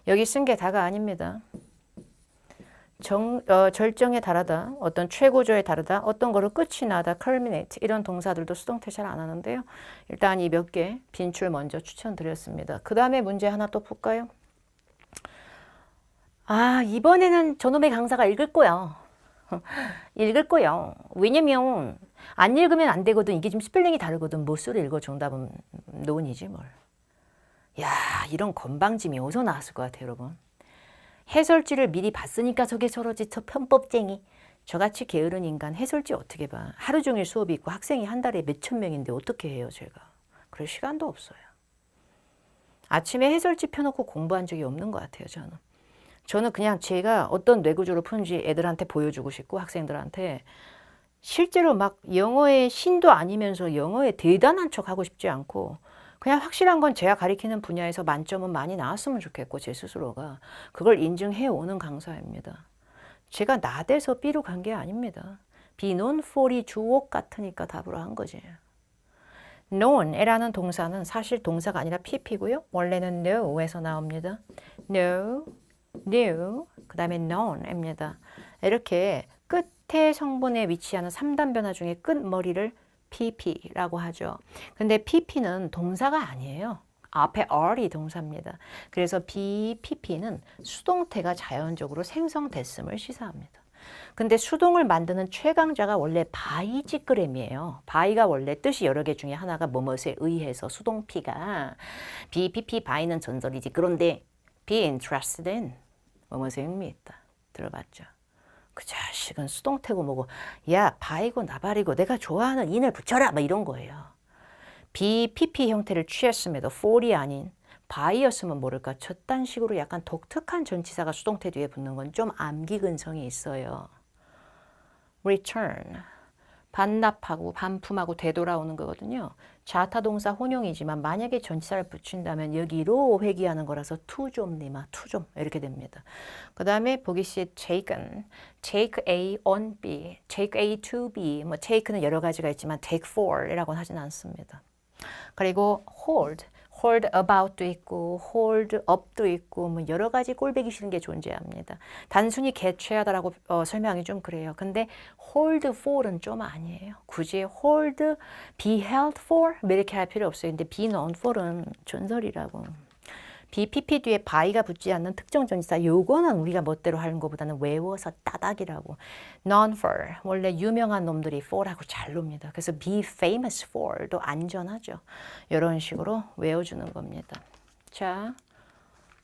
여기 쓴 게 다가 아닙니다. 절정에 달하다, 어떤 최고조에 다르다, 어떤 거를 끝이 나다, culminate 이런 동사들도 수동태 잘 안 하는데요. 일단 이 몇 개 빈출 먼저 추천드렸습니다. 그 다음에 문제 하나 또 풀까요? 이번에는 저놈의 강사가 읽을 거야. 읽을 거야. 왜냐면 안 읽으면 안 되거든. 이게 좀 스펠링이 다르거든. 못소리 읽어 정답은 노은이지 뭘. 야, 이런 건방짐이 어디서 나왔을 것 같아요, 여러분. 해설지를 미리 봤으니까 저게 저러지 저 편법쟁이. 저같이 게으른 인간 해설지 어떻게 봐. 하루 종일 수업이 있고 학생이 한 달에 몇천 명인데 어떻게 해요 제가. 그럴 시간도 없어요. 아침에 해설지 펴놓고 공부한 적이 없는 것 같아요 저는 그냥 제가 어떤 뇌구조로 푸는지 애들한테 보여주고 싶고 학생들한테 실제로 막 영어의 신도 아니면서 영어의 대단한 척 하고 싶지 않고 그냥 확실한 건 제가 가리키는 분야에서 만점은 많이 나왔으면 좋겠고 제 스스로가 그걸 인증해 오는 강사입니다. 제가 나대서 B로 간 게 아닙니다. be known for이 주옥 같으니까 답으로 한 거지. known이라는 동사는 사실 동사가 아니라 PP고요. 원래는 know에서 나옵니다. know, knew, 그 다음에 known입니다. 이렇게 끝에 성분에 위치하는 3단 변화 중에 끝머리를 PP라고 하죠. 근데 PP는 동사가 아니에요. 앞에 R이 동사입니다. 그래서 BPP는 수동태가 자연적으로 생성됐음을 시사합니다. 근데 수동을 만드는 최강자가 원래 바이지그램이에요. 바이가 원래 뜻이 여러 개 중에 하나가 뭐뭇에 의해서 수동피가 BPP 바이는 전설이지. 그런데 be interested in 뭐뭇에 흥미있다. 들어봤죠? 그 자식은 수동태고 뭐고 야 바이고 나발이고 내가 좋아하는 인을 붙여라 막 이런 거예요. BPP 형태를 취했음에도 for이 아닌 바이였으면 모를까 저딴 식으로 약간 독특한 전치사가 수동태 뒤에 붙는 건 좀 암기 근성이 있어요. return, 반납하고 반품하고 되돌아오는 거거든요. 자타동사 혼용이지만 만약에 전치사를 붙인다면 여기로 회귀하는 거라서 to 좀 니마, to 좀 이렇게 됩니다. 그 다음에 보기 시 taken, take A on B, take A to B, 뭐 take는 여러 가지가 있지만 take for이라고는 하진 않습니다. 그리고 hold, hold about도 있고 hold up도 있고 뭐 여러 가지 꼴배기 싫은 게 존재합니다. 단순히 개최하다라고 설명이 좀 그래요. 근데 hold for은 좀 아니에요. 굳이 hold, be held for 이렇게 할 필요 없어요. 근데 be known for은 존설이라고. BPP 뒤에 by가 붙지 않는 특정 전치사 요거는 우리가 멋대로 하는 것보다는 외워서 따닥이라고. known for 원래 유명한 놈들이 for라고 잘 놉니다. 그래서 be famous for도 안전하죠. 이런 식으로 외워주는 겁니다. 자,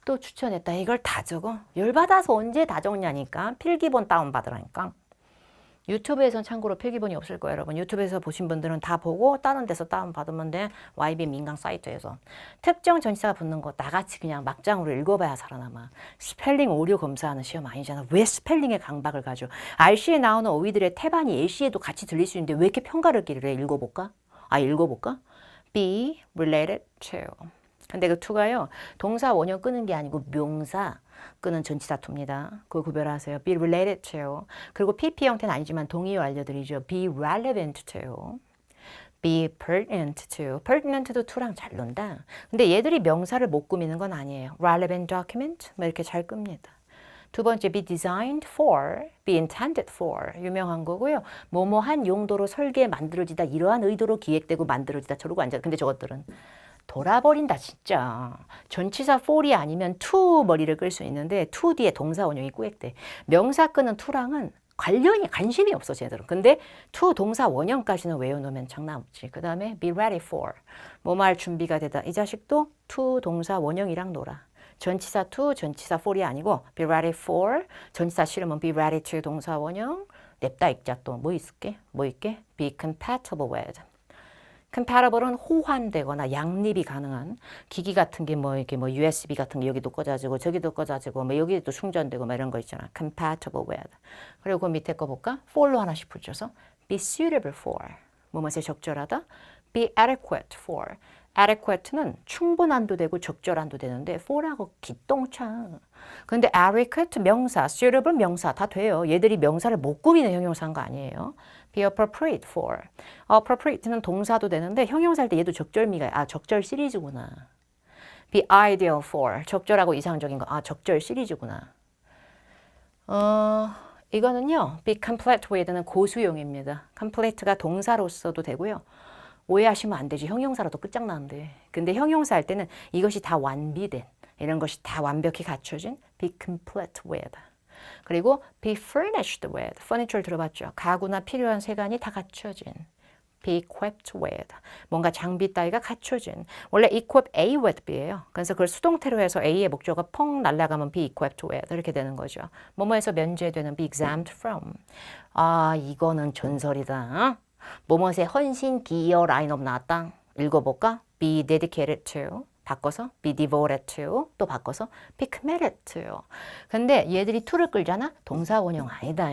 또 추천했다. 이걸 다 적어. 열받아서 언제 다 적냐니까. 필기본 다운받으라니까. 유튜브에선 참고로 필기본이 없을 거예요, 여러분. 유튜브에서 보신 분들은 다 보고 다른 데서 다운받으면 돼. YB 민강 사이트에서. 특정 전치사가 붙는 거 나같이 그냥 막장으로 읽어봐야 살아남아. 스펠링 오류 검사하는 시험 아니잖아. 왜 스펠링에 강박을 가져? RC에 나오는 어휘들의 태반이 LC에도 같이 들릴 수 있는데 왜 이렇게 편가를 기르래? 읽어볼까? 읽어볼까? be related to. 근데 그 to가요. 동사 원형 끄는 게 아니고 명사 끄는 전치사 to입니다. 그거 구별하세요. be related to. 그리고 PP 형태는 아니지만 동의어 알려드리죠. be relevant to. be pertinent to. pertinent도 to랑 잘 논다. 근데 얘들이 명사를 못 꾸미는 건 아니에요. relevant document 뭐 이렇게 잘 끕니다. 두 번째, be designed for, be intended for 유명한 거고요. 뭐뭐한 용도로 설계 만들어지다 이러한 의도로 기획되고 만들어지다 저러고 앉아. 근데 저것들은 돌아버린다 진짜. 전치사 for이 아니면 to 머리를 끌 수 있는데 to 뒤에 동사 원형이 꾸역돼. 명사 끄는 to랑은 관심이 없어 쟤들은. 근데 to 동사 원형까지는 외워놓으면 장난 없지. 그 다음에 be ready for 뭐뭐 할 준비가 되다. 이 자식도 to 동사 원형이랑 놀아. 전치사 to 전치사 for이 아니고 be ready for 전치사 싫으면 be ready to 동사 원형. 냅다 읽자. 또 뭐 있을게? 뭐 있게? be compatible with. compatible은 호환되거나 양립이 가능한 기기 같은 게 뭐 이렇게 뭐 USB 같은 게 여기도 꽂아지고 저기도 꽂아지고 뭐 여기도 충전되고 뭐 이런 거 있잖아. compatible with. 그리고 그 밑에 거 볼까? for로 하나씩 붙여서 be suitable for. 뭐뭐에 적절하다. be adequate for. adequate는 충분한도 되고 적절한도 되는데 for하고 기똥차. 근데 adequate 명사, suitable 명사 다 돼요. 얘들이 명사를 못 꾸미는 형용사인 거 아니에요. be appropriate for. appropriate는 동사도 되는데 형용사일 때 얘도 적절미가 적절 시리즈구나. be ideal for. 적절하고 이상적인 거. 적절 시리즈구나. 이거는요. be complete with는 고수용입니다. complete가 동사로서도 되고요. 오해하시면 안 되지. 형용사라도 끝장나는데. 근데 형용사 할 때는 이것이 다 완비된, 이런 것이 다 완벽히 갖춰진 be complete with. 그리고 be furnished with. furniture 들어봤죠? 가구나 필요한 세간이 다 갖춰진. be equipped with. 뭔가 장비 따위가 갖춰진. 원래 equip A with B예요. 그래서 그걸 수동태로 해서 A의 목적어가 펑 날아가면 be equipped with 이렇게 되는 거죠. 뭐뭐에서 면제되는 be exempt from. 이거는 전설이다. 뭐뭐의 헌신 기여 라인업 나왔다. 읽어볼까? be dedicated to. 바꿔서 be devoted to. 또 바꿔서 be committed to. 근데 얘들이 to를 끌잖아? 동사 원형 아니다.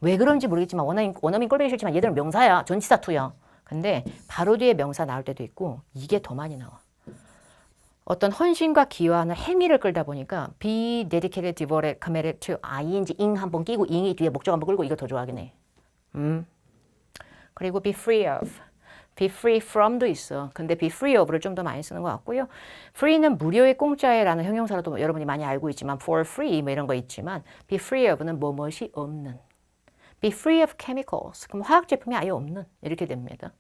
왜 그런지 모르겠지만 원어민 꼴보기 싫지만 얘들은 명사야. 전치사 to야. 근데 바로 뒤에 명사 나올 때도 있고 이게 더 많이 나와. 어떤 헌신과 기여하는 행위를 끌다 보니까 be dedicated, devoted, committed to ing, ing 한번 끼고 ing이 뒤에 목적 한번 끌고 이거 더 좋아하긴 해. 그리고 be free of, be free from도 있어. 근데 be free of를 좀 더 많이 쓰는 것 같고요. free는 무료의 공짜에라는 형용사로도 여러분이 많이 알고 있지만 for free 뭐 이런 거 있지만 be free of는 뭐뭇이 없는. be free of chemicals. 그럼 화학 제품이 아예 없는 이렇게 됩니다.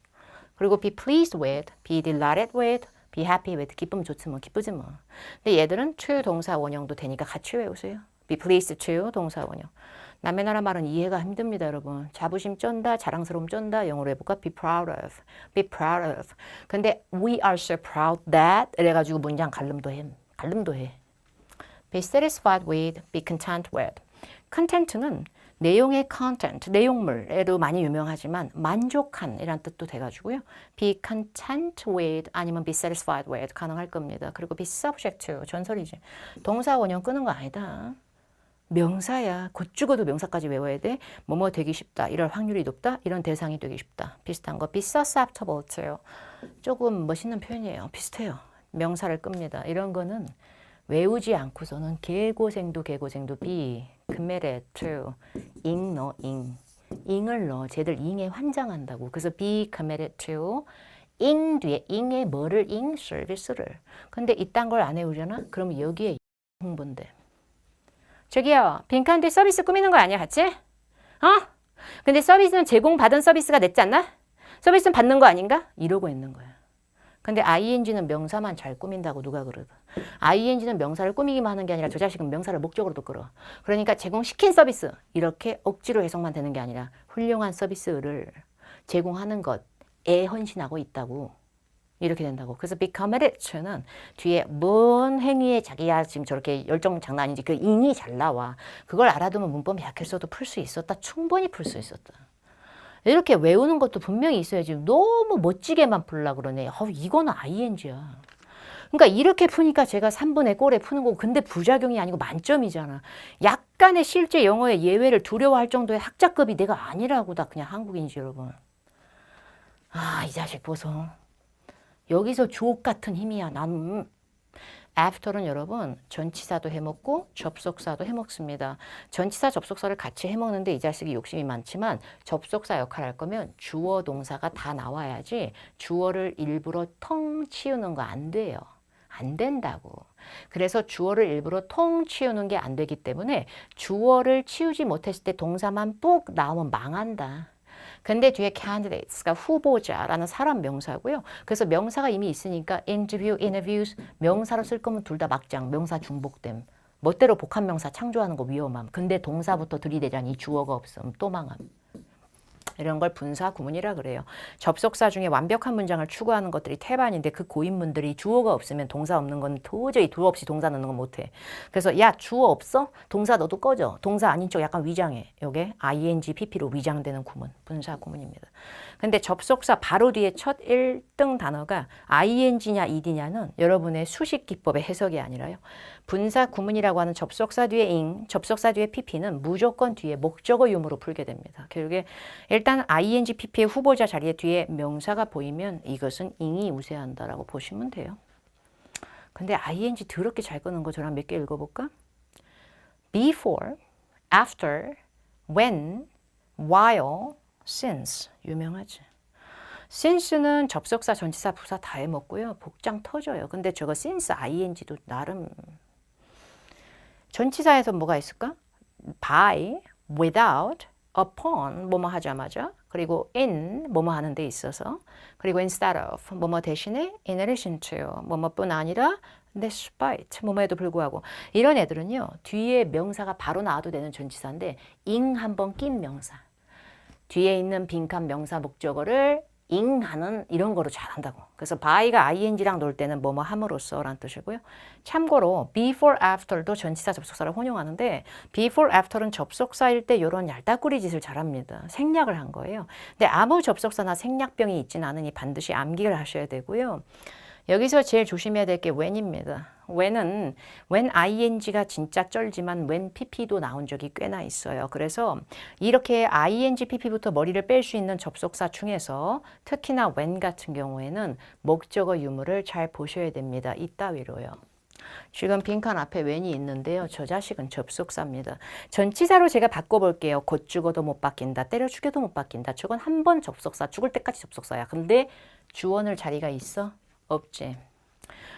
그리고 be pleased with, be delighted with, be happy with. 기쁘면 좋지 뭐 기쁘지 뭐. 근데 얘들은 to 동사 원형도 되니까 같이 외우세요. be pleased to 동사 원형. 남의 나라 말은 이해가 힘듭니다, 여러분. 자부심 쩐다, 자랑스러움 쩐다. 영어로 해볼까? be proud of, be proud of. 근데 we are so proud that 이래가지고 문장 갈름도 해. be satisfied with, be content with. content는 내용의 content, 내용물에도 많이 유명하지만 만족한 이란 뜻도 돼가지고요. be content with 아니면 be satisfied with 가능할 겁니다. 그리고 be subject to 전설이지. 동사 원형 끄는 거 아니다. 명사야. 곧 죽어도 명사까지 외워야 돼. 뭐뭐 되기 쉽다. 이럴 확률이 높다. 이런 대상이 되기 쉽다. 비슷한 거 be susceptible to 조금 멋있는 표현이에요. 비슷해요. 명사를 끕니다. 이런 거는 외우지 않고서는 개고생도 be committed to ing 넣어 ing을 넣어. 쟤들 ing에 환장한다고. 그래서 be committed to ing 뒤에 ing에 뭐를 ing 서비스를. 근데 이딴 걸 안 외우잖아? 그럼 여기에 홍보인데. 저기요, 빈칸 서비스 꾸미는 거 아니야, 같이? 근데 서비스는 제공받은 서비스가 냈지 않나? 서비스는 받는 거 아닌가? 이러고 있는 거야. 근데 ing는 명사만 잘 꾸민다고 누가 그러다. ing는 명사를 꾸미기만 하는 게 아니라 저 자식은 명사를 목적으로도 끌어. 그러니까 제공시킨 서비스, 이렇게 억지로 해석만 되는 게 아니라 훌륭한 서비스를 제공하는 것에 헌신하고 있다고. 이렇게 된다고. 그래서 be committed to는 뒤에 뭔 행위에 자기야 지금 저렇게 열정 장난 아닌지 그 ing이 잘 나와. 그걸 알아두면 문법이 약했어도 풀 수 있었다. 충분히 풀 수 있었다. 이렇게 외우는 것도 분명히 있어야지. 너무 멋지게만 풀려고 그러네. 이거는 ing야. 그러니까 이렇게 푸니까 제가 3분의 꼴에 푸는 거고 근데 부작용이 아니고 만점이잖아. 약간의 실제 영어의 예외를 두려워할 정도의 학자급이 내가 아니라고. 다 그냥 한국인지 여러분. 이 자식 보소. 여기서 주옥 같은 힘이야. 나는. after는 여러분 전치사도 해먹고 접속사도 해먹습니다. 전치사 접속사를 같이 해먹는데 이 자식이 욕심이 많지만 접속사 역할을 할 거면 주어 동사가 다 나와야지 주어를 일부러 텅 치우는 거 안 돼요. 안 된다고. 그래서 주어를 일부러 통 치우는 게 안 되기 때문에 주어를 치우지 못했을 때 동사만 뿍 나오면 망한다. 근데 뒤에 candidates가 후보자라는 사람 명사고요. 그래서 명사가 이미 있으니까 interview, interviews 명사로 쓸 거면 둘 다 막장, 명사 중복됨. 멋대로 복합 명사 창조하는 거 위험함. 근데 동사부터 들이대자니 주어가 없음. 또 망함. 이런 걸 분사 구문이라 그래요. 접속사 중에 완벽한 문장을 추구하는 것들이 태반인데 그 고인문들이 주어가 없으면 동사 없는 건 도저히 주어 없이 동사 넣는 건 못해. 그래서 야 주어 없어? 동사 너도 꺼져. 동사 아닌 쪽 약간 위장해. 요게 ing, pp로 위장되는 구문. 분사 구문입니다. 근데 접속사 바로 뒤에 첫 1등 단어가 ing냐 ed냐는 여러분의 수식 기법의 해석이 아니라요. 분사 구문이라고 하는 접속사 뒤에 ing, 접속사 뒤에 pp는 무조건 뒤에 목적어 유무로 풀게 됩니다. 결국에 일단 ing, pp의 후보자 자리에 뒤에 명사가 보이면 이것은 ing이 우세한다라고 보시면 돼요. 근데 ing 더럽게 잘 끄는 거 저랑 몇 개 읽어볼까? before, after, when, while, since 유명하지. since는 접속사, 전치사, 부사 다 해먹고요. 복장 터져요. 근데 저거 since ing도 나름 전치사에서 뭐가 있을까? by, without, upon 뭐뭐 하자마자 그리고 in 뭐뭐 하는 데 있어서 그리고 instead of 뭐뭐 대신에 in addition to 뭐뭐뿐 아니라 despite 뭐뭐에도 불구하고 이런 애들은요. 뒤에 명사가 바로 나와도 되는 전치사인데 ing 한번 낀 명사. 뒤에 있는 빈칸 명사 목적어를 ing 하는 이런 거로 잘한다고. 그래서 by가 ing랑 놀 때는 뭐뭐 함으로써 라는 뜻이고요. 참고로 before, after도 전치사 접속사를 혼용하는데 before, after는 접속사일 때 이런 얄따꾸리 짓을 잘합니다. 생략을 한 거예요. 근데 아무 접속사나 생략병이 있지는 않으니 반드시 암기를 하셔야 되고요. 여기서 제일 조심해야 될 게 when입니다. when은 when ing가 진짜 쩔지만 when pp도 나온 적이 꽤나 있어요. 그래서 이렇게 ing pp부터 머리를 뺄 수 있는 접속사 중에서 특히나 when 같은 경우에는 목적어 유무를 잘 보셔야 됩니다. 이따위로요. 지금 빈칸 앞에 when이 있는데요. 저 자식은 접속사입니다. 전치사로 제가 바꿔볼게요. 곧 죽어도 못 바뀐다. 때려 죽여도 못 바뀐다. 저건 한 번 접속사. 죽을 때까지 접속사야. 근데 주어넣을 자리가 있어? 없지.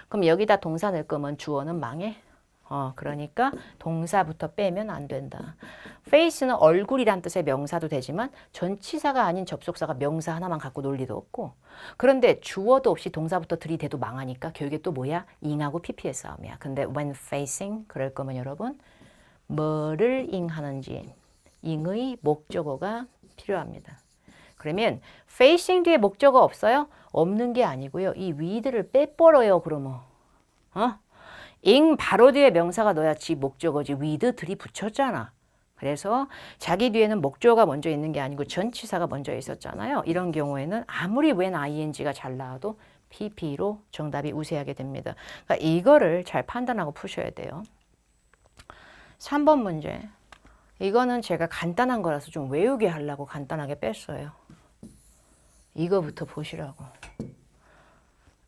그럼 여기다 동사 넣을 거면 주어는 망해? 그러니까 동사부터 빼면 안 된다. face는 얼굴이란 뜻의 명사도 되지만 전치사가 아닌 접속사가 명사 하나만 갖고 놀 리도 없고, 그런데 주어도 없이 동사부터 들이대도 망하니까 결국에 또 뭐야? ing하고 pp의 싸움이야. 근데 when facing 그럴 거면 여러분 뭐를 ing하는지 ing의 목적어가 필요합니다. 그러면 facing 뒤에 목적어 없어요? 없는 게 아니고요. 이 with를 빼버려요. 그러면 ing 바로 뒤에 명사가 넣어야지 목적어지. with 들이붙였잖아. 그래서 자기 뒤에는 목적어가 먼저 있는 게 아니고 전치사가 먼저 있었잖아요. 이런 경우에는 아무리 when ing가 잘 나와도 pp로 정답이 우세하게 됩니다. 그러니까 이거를 잘 판단하고 푸셔야 돼요. 3번 문제. 이거는 제가 간단한 거라서 좀 외우게 하려고 간단하게 뺐어요. 이거부터 보시라고.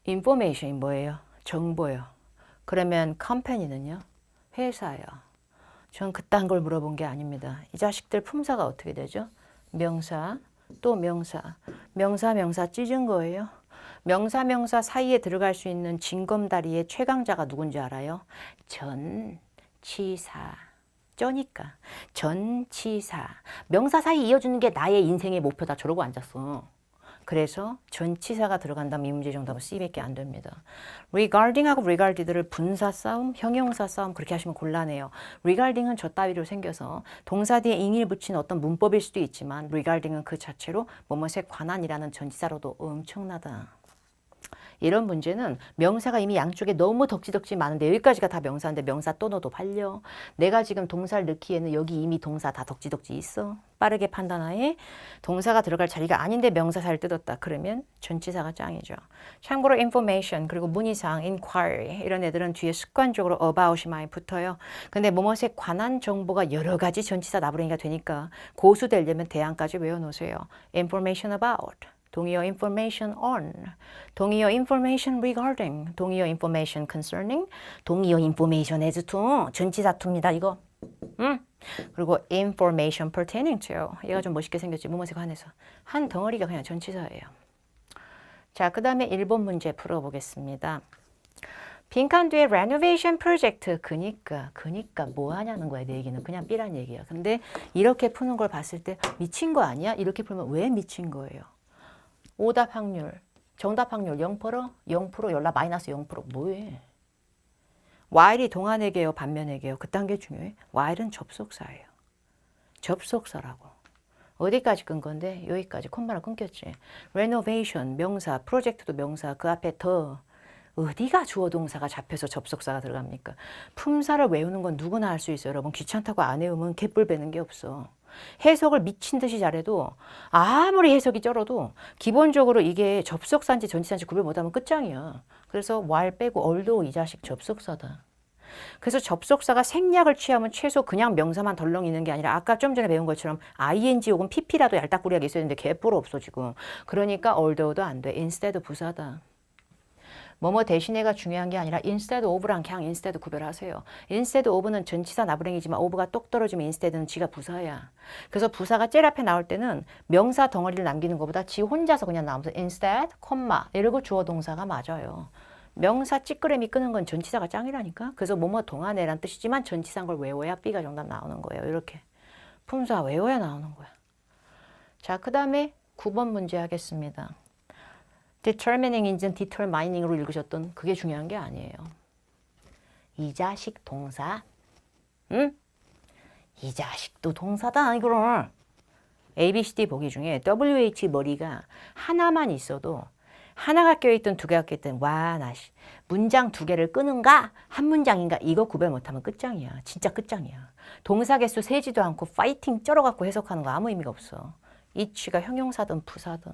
information이 뭐예요? 정보요. 그러면 company는요? 회사예요. 전 그딴 걸 물어본 게 아닙니다. 이 자식들 품사가 어떻게 되죠? 명사, 또 명사. 명사 찢은 거예요. 명사 사이에 들어갈 수 있는 징검다리의 최강자가 누군지 알아요? 전치사. 쩌니까. 전치사. 명사 사이 이어주는 게 나의 인생의 목표다. 저러고 앉았어. 그래서 전치사가 들어간다면 이 문제 정답은 C밖에 안 됩니다. regarding하고 regarded를 분사 싸움, 형용사 싸움 그렇게 하시면 곤란해요. regarding은 저 따위로 생겨서 동사 뒤에 ing을 붙인 어떤 문법일 수도 있지만 regarding은 그 자체로 뭐뭐에 관한이라는 전치사로도 엄청나다. 이런 문제는 명사가 이미 양쪽에 너무 덕지덕지 많은데 여기까지가 다 명사인데 명사 또 넣어도 팔려. 내가 지금 동사를 넣기에는 여기 이미 동사 다 덕지덕지 있어. 빠르게 판단하에 동사가 들어갈 자리가 아닌데 명사사를 뜯었다. 그러면 전치사가 짱이죠. 참고로 information 그리고 문의사항, inquiry 이런 애들은 뒤에 습관적으로 about이 많이 붙어요. 근데 뭐뭐에 관한 정보가 여러 가지 전치사 나부랭이가 되니까 고수 되려면 대안까지 외워놓으세요. information about. 동의어 information on, 동의어 information regarding, 동의어 information concerning, 동의어 information as to, 전치사 to입니다, 이거. 그리고 information pertaining to, 얘가 좀 멋있게 생겼지, 뭐뭐에 관해서. 한 덩어리가 그냥 전치사예요. 자, 그 다음에 1번 문제 풀어보겠습니다. 빈칸 뒤에 renovation project, 그니까 뭐 하냐는 거야, 내 얘기는. 그냥 B란 얘기야. 근데 이렇게 푸는 걸 봤을 때 미친 거 아니야? 이렇게 풀면 왜 미친 거예요? 오답 확률, 정답 확률 0%, 0%, 연락 마이너스 0%. 뭐해? while이 동안에게요, 반면에게요. 그딴 게 중요해? while은 접속사예요. 접속사라고. 어디까지 끈 건데? 여기까지. 콤마로 끊겼지. renovation, 명사, 프로젝트도 명사, 그 앞에 더. 어디가 주어 동사가 잡혀서 접속사가 들어갑니까? 품사를 외우는 건 누구나 할 수 있어요. 여러분 귀찮다고 안 외우면 개뿔 베는 게 없어. 해석을 미친 듯이 잘해도 아무리 해석이 쩔어도 기본적으로 이게 접속사인지 전치사인지 구별 못하면 끝장이야. 그래서 while 빼고 although 이 자식 접속사다. 그래서 접속사가 생략을 취하면 최소 그냥 명사만 덜렁 있는 게 아니라 아까 좀 전에 배운 것처럼 ing 혹은 pp라도 얄딱부리하게 있어야 되는데 개뿔 없어 지금. 그러니까 although도 안 돼. instead 부사다. 뭐뭐 대신에가 중요한 게 아니라 instead of랑 그냥 instead 구별하세요. instead of는 전치사 나부랭이지만 of가 똑 떨어지면 instead는 지가 부사야. 그래서 부사가 제일 앞에 나올 때는 명사 덩어리를 남기는 것보다 지 혼자서 그냥 나오면서 instead, 콤마 이러고 주어 동사가 맞아요. 명사 찌끄레미 끄는 건 전치사가 짱이라니까. 그래서 뭐뭐 동안에란 뜻이지만 전치사인 걸 외워야 B가 정답 나오는 거예요. 이렇게 품사 외워야 나오는 거야. 자, 그 다음에 9번 문제 하겠습니다. determining인지 determining으로 읽으셨던 그게 중요한 게 아니에요. 이 자식 동사, 응? 이 자식도 동사다 이거를. A, B, C, D 보기 중에 WH 머리가 하나만 있어도 하나가 껴있든 두 개가 껴있든 와, 나 문장 두 개를 끄는가? 한 문장인가? 이거 구별 못하면 끝장이야. 진짜 끝장이야. 동사 개수 세지도 않고 파이팅 쩔어갖고 해석하는 거 아무 의미가 없어. each가 형용사든 부사든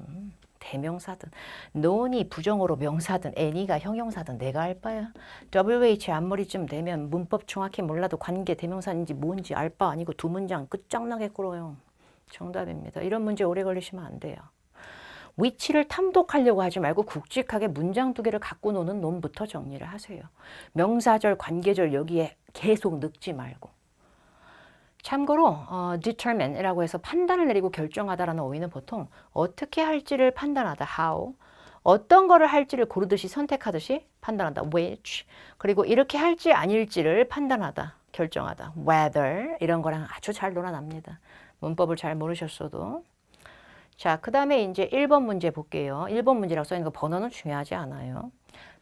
대명사든 논이 부정어로 명사든 any가 형용사든 내가 알 바야. WH 앞머리쯤 되면 문법 정확히 몰라도 관계 대명사인지 뭔지 알 바 아니고 두 문장 끝장나게 꿇어요. 정답입니다. 이런 문제 오래 걸리시면 안 돼요. 위치를 탐독하려고 하지 말고 굵직하게 문장 두 개를 갖고 노는 놈부터 정리를 하세요. 명사절, 관계절 여기에 계속 늙지 말고. 참고로 determine이라고 해서 판단을 내리고 결정하다라는 어휘는 보통 어떻게 할지를 판단하다, how, 어떤 거를 할지를 고르듯이 선택하듯이 판단한다, which, 그리고 이렇게 할지 아닐지를 판단하다, 결정하다, whether, 이런 거랑 아주 잘 놀아납니다. 문법을 잘 모르셨어도. 자, 그 다음에 이제 1번 문제 볼게요. 1번 문제라고 써있는 거 번호는 중요하지 않아요.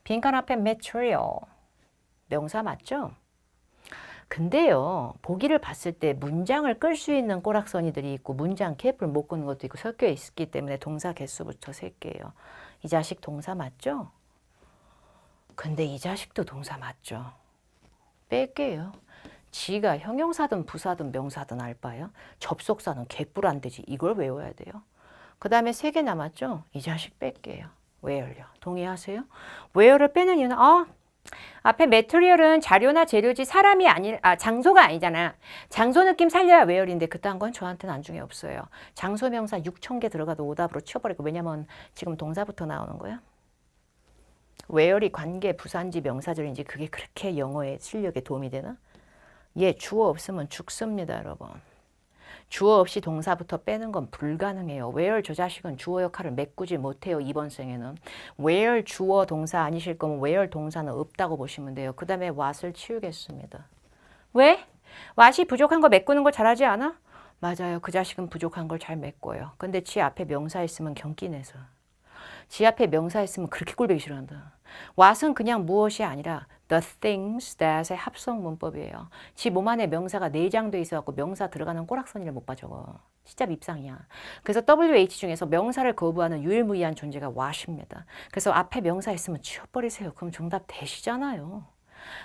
빈칸 앞에 material, 명사 맞죠? 근데요, 보기를 봤을 때 문장을 끌 수 있는 꼬락서니들이 있고 문장 캡을 못 끄는 것도 있고 섞여 있기 때문에 동사 개수부터 셀게요. 이 자식 동사 맞죠? 근데 이 자식도 동사 맞죠? 뺄게요. 지가 형용사든 부사든 명사든 알 바야. 접속사는 개뿔 안 되지. 이걸 외워야 돼요. 그 다음에 3개 남았죠? 이 자식 뺄게요. where요. 동의하세요? where를 빼는 이유는 앞에 material은 자료나 재료지 사람이 장소가 아니잖아. 장소 느낌 살려야 where인데 그딴 건 저한테는 안중에 없어요. 장소 명사 6,000개 들어가도 오답으로 치워버리고 왜냐면 지금 동사부터 나오는 거야. where이 관계 부사인지 명사절인지 그게 그렇게 영어의 실력에 도움이 되나? 예, 주어 없으면 죽습니다, 여러분. 주어 없이 동사부터 빼는 건 불가능해요. where 저 자식은 주어 역할을 메꾸지 못해요. 이번 생에는. where 주어 동사 아니실 거면 where 동사는 없다고 보시면 돼요. 그 다음에 what을 치우겠습니다. 왜? what이 부족한 거 메꾸는 걸 잘하지 않아? 맞아요. 그 자식은 부족한 걸 잘 메꿔요. 근데 지 앞에 명사 있으면 경기 내서. 지 앞에 명사 있으면 그렇게 꼴보기 싫어한다. what은 그냥 무엇이 아니라 the things that의 합성 문법이에요. 지 몸 안에 명사가 내장돼 있어갖고 명사 들어가는 꼬락서니를 못 봐 저거. 진짜 밉상이야. 그래서 WH 중에서 명사를 거부하는 유일무이한 존재가 what입니다. 그래서 앞에 명사 있으면 치워버리세요. 그럼 정답 되시잖아요.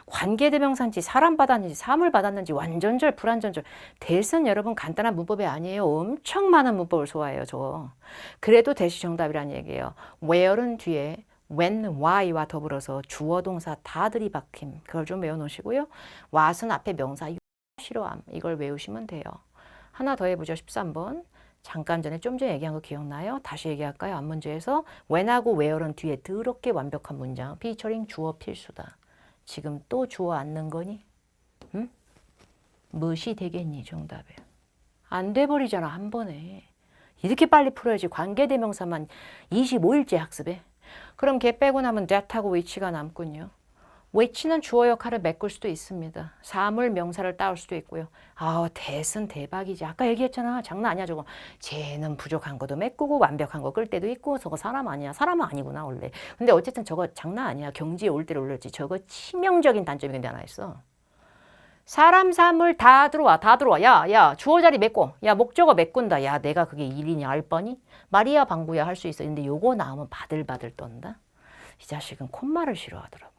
관계대명사인지 사람 받았는지 사물 받았는지 완전절 불완전절 대선 여러분 간단한 문법이 아니에요. 엄청 많은 문법을 소화해요. 저. 그래도 대시 정답이란 얘기예요. where는 뒤에 when, why와 더불어서 주어 동사 다 들이박힘. 그걸 좀 외워놓으시고요. what은 앞에 명사 싫어함. 이걸 외우시면 돼요. 하나 더 해보죠. 13번. 잠깐 전에 좀 전에 얘기한 거 기억나요? 다시 얘기할까요? 앞문제에서 when하고 where는 뒤에 더럽게 완벽한 문장. 피처링 주어 필수다. 지금 또 주어 않는 거니? 응? 무시 되겠니? 정답에. 안 돼버리잖아 한 번에. 이렇게 빨리 풀어야지. 관계대명사만 25일째 학습해. 그럼 걔 빼고 나면 that하고 which가 남군요. which는 주어 역할을 메꿀 수도 있습니다. 사물 명사를 따올 수도 있고요. that은 대박이지. 아까 얘기했잖아. 장난 아니야 저거. 쟤는 부족한 것도 메꾸고 완벽한 거 끌 때도 있고 저거 사람 아니야. 사람은 아니구나 원래. 근데 어쨌든 저거 장난 아니야. 경지에 올 때를 올렸지. 저거 치명적인 단점이 근데 하나 있어. 사람 사물 다 들어와. 다 들어와. 야 주어 자리 메꿔. 야 목적어 메꾼다. 야 내가 그게 일이냐 알 뻔히. 말이야 방구야 할 수 있어. 근데 요거 나오면 바들바들 떤다. 이 자식은 콧말을 싫어하더라고.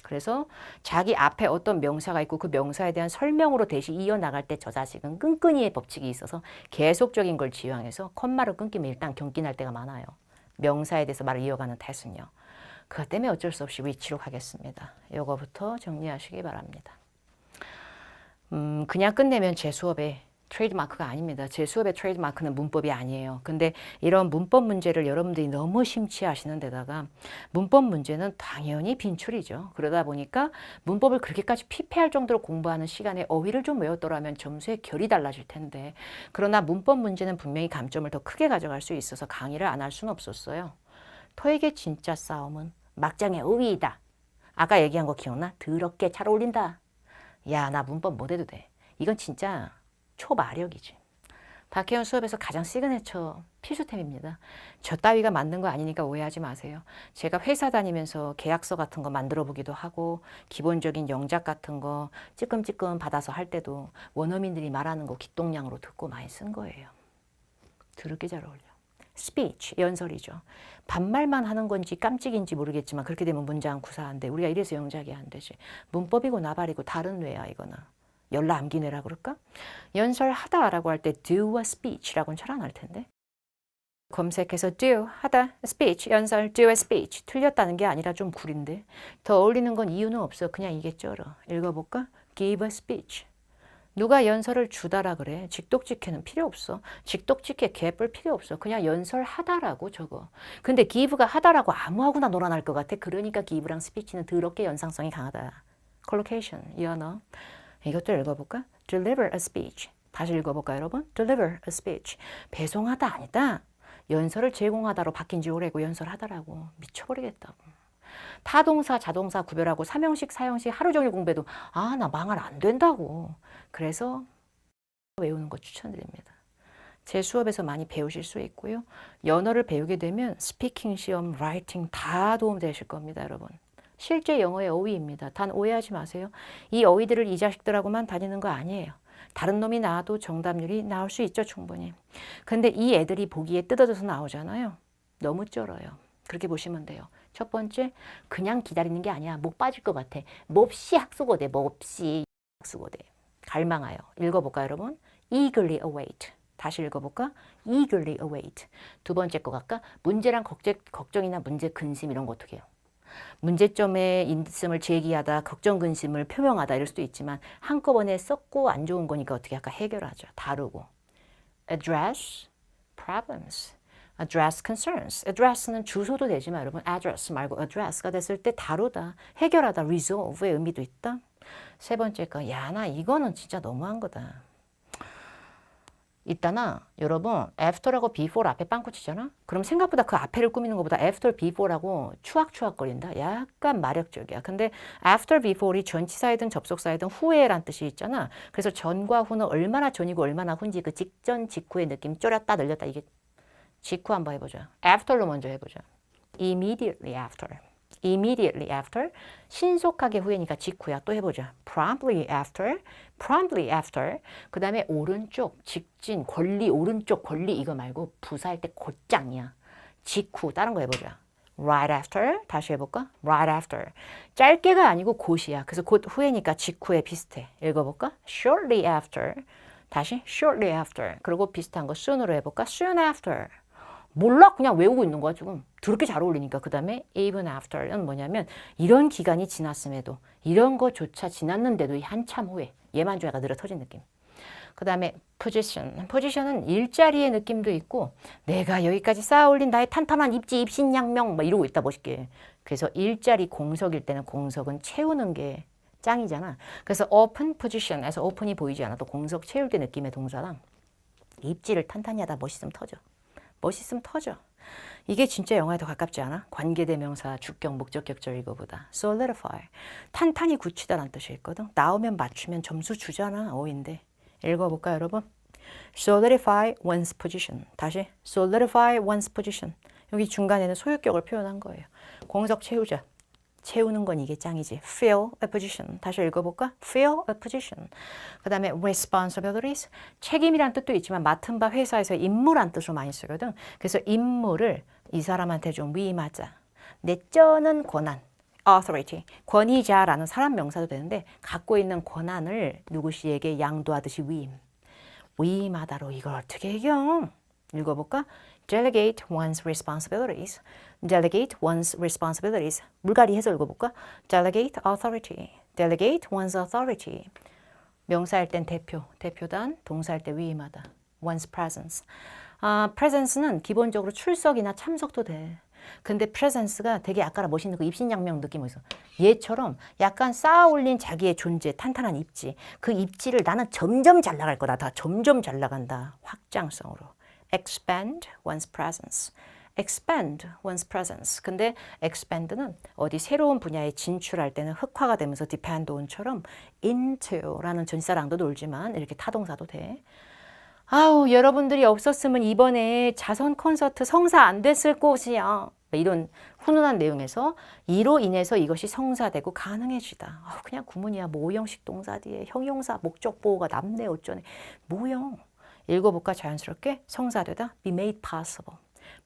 그래서 자기 앞에 어떤 명사가 있고 그 명사에 대한 설명으로 대시 이어나갈 때 저 자식은 끈끈이의 법칙이 있어서 계속적인 걸 지향해서 콧말을 끊기면 일단 경기날 때가 많아요. 명사에 대해서 말을 이어가는 태순요. 그것 때문에 어쩔 수 없이 위치로 가겠습니다. 요거부터 정리하시기 바랍니다. 그냥 끝내면 제 수업에 트레이드마크가 아닙니다. 제 수업의 트레이드마크는 문법이 아니에요. 근데 이런 문법 문제를 여러분들이 너무 심취하시는 데다가 문법 문제는 당연히 빈출이죠. 그러다 보니까 문법을 그렇게까지 피폐할 정도로 공부하는 시간에 어휘를 좀 외웠더라면 점수의 결이 달라질 텐데 그러나 문법 문제는 분명히 감점을 더 크게 가져갈 수 있어서 강의를 안 할 수는 없었어요. 토익의 진짜 싸움은 막장의 어휘이다. 아까 얘기한 거 기억나? 더럽게 잘 어울린다. 야, 나 문법 못해도 돼. 이건 진짜 초마력이지. 박혜원 수업에서 가장 시그네처 필수템입니다. 저 따위가 만든 거 아니니까 오해하지 마세요. 제가 회사 다니면서 계약서 같은 거 만들어 보기도 하고 기본적인 영작 같은 거 찌끔찌끔 받아서 할 때도 원어민들이 말하는 거 귓동량으로 듣고 많이 쓴 거예요. 더럽게 잘 어울려. 스피치, 연설이죠. 반말만 하는 건지 깜찍인지 모르겠지만 그렇게 되면 문장 구사한데 우리가 이래서 영작이 안 되지. 문법이고 나발이고 다른 뇌야 이거는. 열라 암기뇌라 그럴까? 연설하다라고 할 때 do a speech라고는 잘 안 할 텐데. 검색해서 do, 하다, speech, 연설, do a speech. 틀렸다는 게 아니라 좀 구린데. 더 어울리는 건 이유는 없어. 그냥 이게 쩔어. 읽어볼까? give a speech. 누가 연설을 주다라 그래. 직독직해는 필요 없어. 직독직해 개뿔 필요 없어. 그냥 연설하다라고 적어. 근데 give가 하다라고 아무하고나 놀아날 것 같아. 그러니까 give랑 speech는 더럽게 연상성이 강하다. collocation, 이 언어. 이것도 읽어볼까? deliver a speech. 다시 읽어볼까요, 여러분? deliver a speech. 배송하다 아니다. 연설을 제공하다로 바뀐 지 오래고 연설하다라고. 미쳐버리겠다고. 타동사, 자동사 구별하고 삼형식, 사형식 하루 종일 공부해도 아, 나 망할 안 된다고. 그래서 외우는 거 추천드립니다. 제 수업에서 많이 배우실 수 있고요. 연어를 배우게 되면 스피킹 시험, 라이팅 다 도움되실 겁니다, 여러분. 실제 영어의 어휘입니다. 단 오해하지 마세요. 이 어휘들을 이 자식들하고만 다니는 거 아니에요. 다른 놈이 나와도 정답률이 나올 수 있죠, 충분히. 근데 이 애들이 보기에 뜯어져서 나오잖아요. 너무 쩔어요. 그렇게 보시면 돼요. 첫 번째, 그냥 기다리는 게 아니야. 목 빠질 것 같아. 몹시 학수고대, 몹시 학수고대. 갈망하여. 읽어볼까요, 여러분? eagerly await. 다시 읽어볼까? eagerly await. 두 번째 거 갈까? 문제랑 걱정이나 문제 근심 이런 거 어떻게 해요? 문제점에 있음을 제기하다, 걱정 근심을 표명하다 이럴 수도 있지만 한꺼번에 썩고 안 좋은 거니까 어떻게 할까? 해결하죠. 다루고. address problems. address concerns. address는 주소도 되지만 여러분 address 말고 address가 됐을 때 다루다, 해결하다, resolve의 의미도 있다. 세 번째 거, 야, 나 이거는 진짜 너무한 거다. 있다나 여러분 after라고 before 앞에 빵꾸 치잖아? 그럼 생각보다 그 앞에를 꾸미는 것보다 after before라고 추악추악거린다? 약간 마력적이야. 근데 after before이 전치사이든 접속사이든 후에란 뜻이 있잖아. 그래서 전과 후는 얼마나 전이고 얼마나 후인지 그 직전 직후의 느낌 줄였다 늘렸다 이게 직후 한번 해보자. after로 먼저 해보자. immediately after. immediately after. 신속하게 후에니까 직후야. 또 해보자. promptly after. promptly after. 그 다음에 오른쪽, 직진, 권리, 오른쪽 권리 이거 말고 부사할 때 곧장이야. 직후. 다른 거 해보자. right after. 다시 해볼까? right after. 짧게가 아니고 곧이야. 그래서 곧 후에니까 직후에 비슷해. 읽어볼까? shortly after. 다시 shortly after. 그리고 비슷한 거 soon으로 해볼까? soon after. 몰라 그냥 외우고 있는 거야 지금. 더럽게 잘 어울리니까. 그 다음에 even after는 뭐냐면 이런 기간이 지났음에도 이런 거조차 지났는데도 한참 후에 얘만 좀 약간 늘어 터진 느낌. 그 다음에 position. position은 일자리의 느낌도 있고 내가 여기까지 쌓아 올린 나의 탄탄한 입지 입신양명 막 이러고 있다 멋있게. 그래서 일자리 공석일 때는 공석은 채우는 게 짱이잖아. 그래서 open position에서 open이 보이지 않아도 공석 채울 때 느낌의 동사랑 입지를 탄탄히 하다 멋있으면 터져. 멋있으면 터져. 이게 진짜 영어에 더 가깝지 않아? 관계대명사, 주격, 목적격절 이거보다. solidify. 탄탄히 굳히다라는 뜻이 있거든. 나오면 맞추면 점수 주잖아. 어인데. 읽어볼까요, 여러분? solidify one's position. 다시. solidify one's position. 여기 중간에는 소유격을 표현한 거예요. 공석 채우자. 채우는 건 이게 짱이지. fill a position. 다시 읽어볼까? fill a position. 그 다음에 responsibilities. 책임이란 뜻도 있지만 맡은 바 회사에서 임무란 뜻으로 많이 쓰거든. 그래서 임무를 이 사람한테 좀 위임하자. 내쩌는 권한. authority. 권위자라는 사람 명사도 되는데 갖고 있는 권한을 누구씨에게 양도하듯이 위임. 위임하다로 이걸 어떻게 이겨? 읽어볼까? delegate one's responsibilities. delegate one's responsibilities. 물갈이 해서 읽어볼까? delegate authority. delegate one's authority. 명사할 땐 대표, 대표단, 동사할 때 위임하다. one's presence. presence는 기본적으로 출석이나 참석도 돼. 근데 presence가 되게 아까랑 멋있는 그 입신양명 느낌이 있어. 얘처럼 약간 쌓아 올린 자기의 존재, 탄탄한 입지. 그 입지를 나는 점점 잘 나갈 거다. 다 점점 잘 나간다. 확장성으로. expand one's presence. expand one's presence. 근데 expand는 어디 새로운 분야에 진출할 때는 흑화가 되면서 depend on처럼 into라는 전치사랑도 놀지만 이렇게 타동사도 돼. 아우, 여러분들이 없었으면 이번에 자선 콘서트 성사 안 됐을 것이야. 이런 훈훈한 내용에서 이로 인해서 이것이 성사되고 가능해지다. 아우, 그냥 구문이야. 모형식 동사 뒤에 형용사 목적 보호가 남네 어쩌네. 모형. 읽어볼까 자연스럽게? 성사되다. be made possible.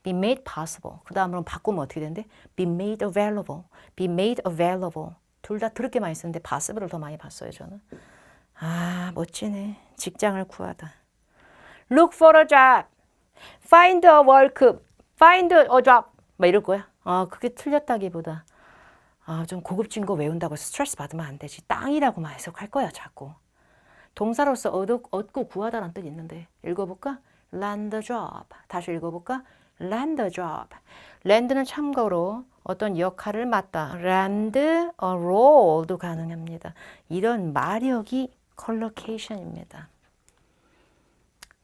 be made possible. 그 다음으로 바꾸면 어떻게 되는데? be made available. be made available. 둘 다 더럽게 많이 쓰는데 possible을 더 많이 봤어요 저는. 아, 멋지네. 직장을 구하다. look for a job. find a work, find a job 막 이럴 거야. 그게 틀렸다기보다 좀 고급진 거 외운다고 스트레스 받으면 안 되지. 땅이라고만 해석할 거야 자꾸. 동사로서 얻고 구하다라는 뜻이 있는데 읽어볼까? land a job. 다시 읽어볼까? land a job. land는 참고로 어떤 역할을 맡다. land a role도 가능합니다. 이런 마력이 collocation입니다.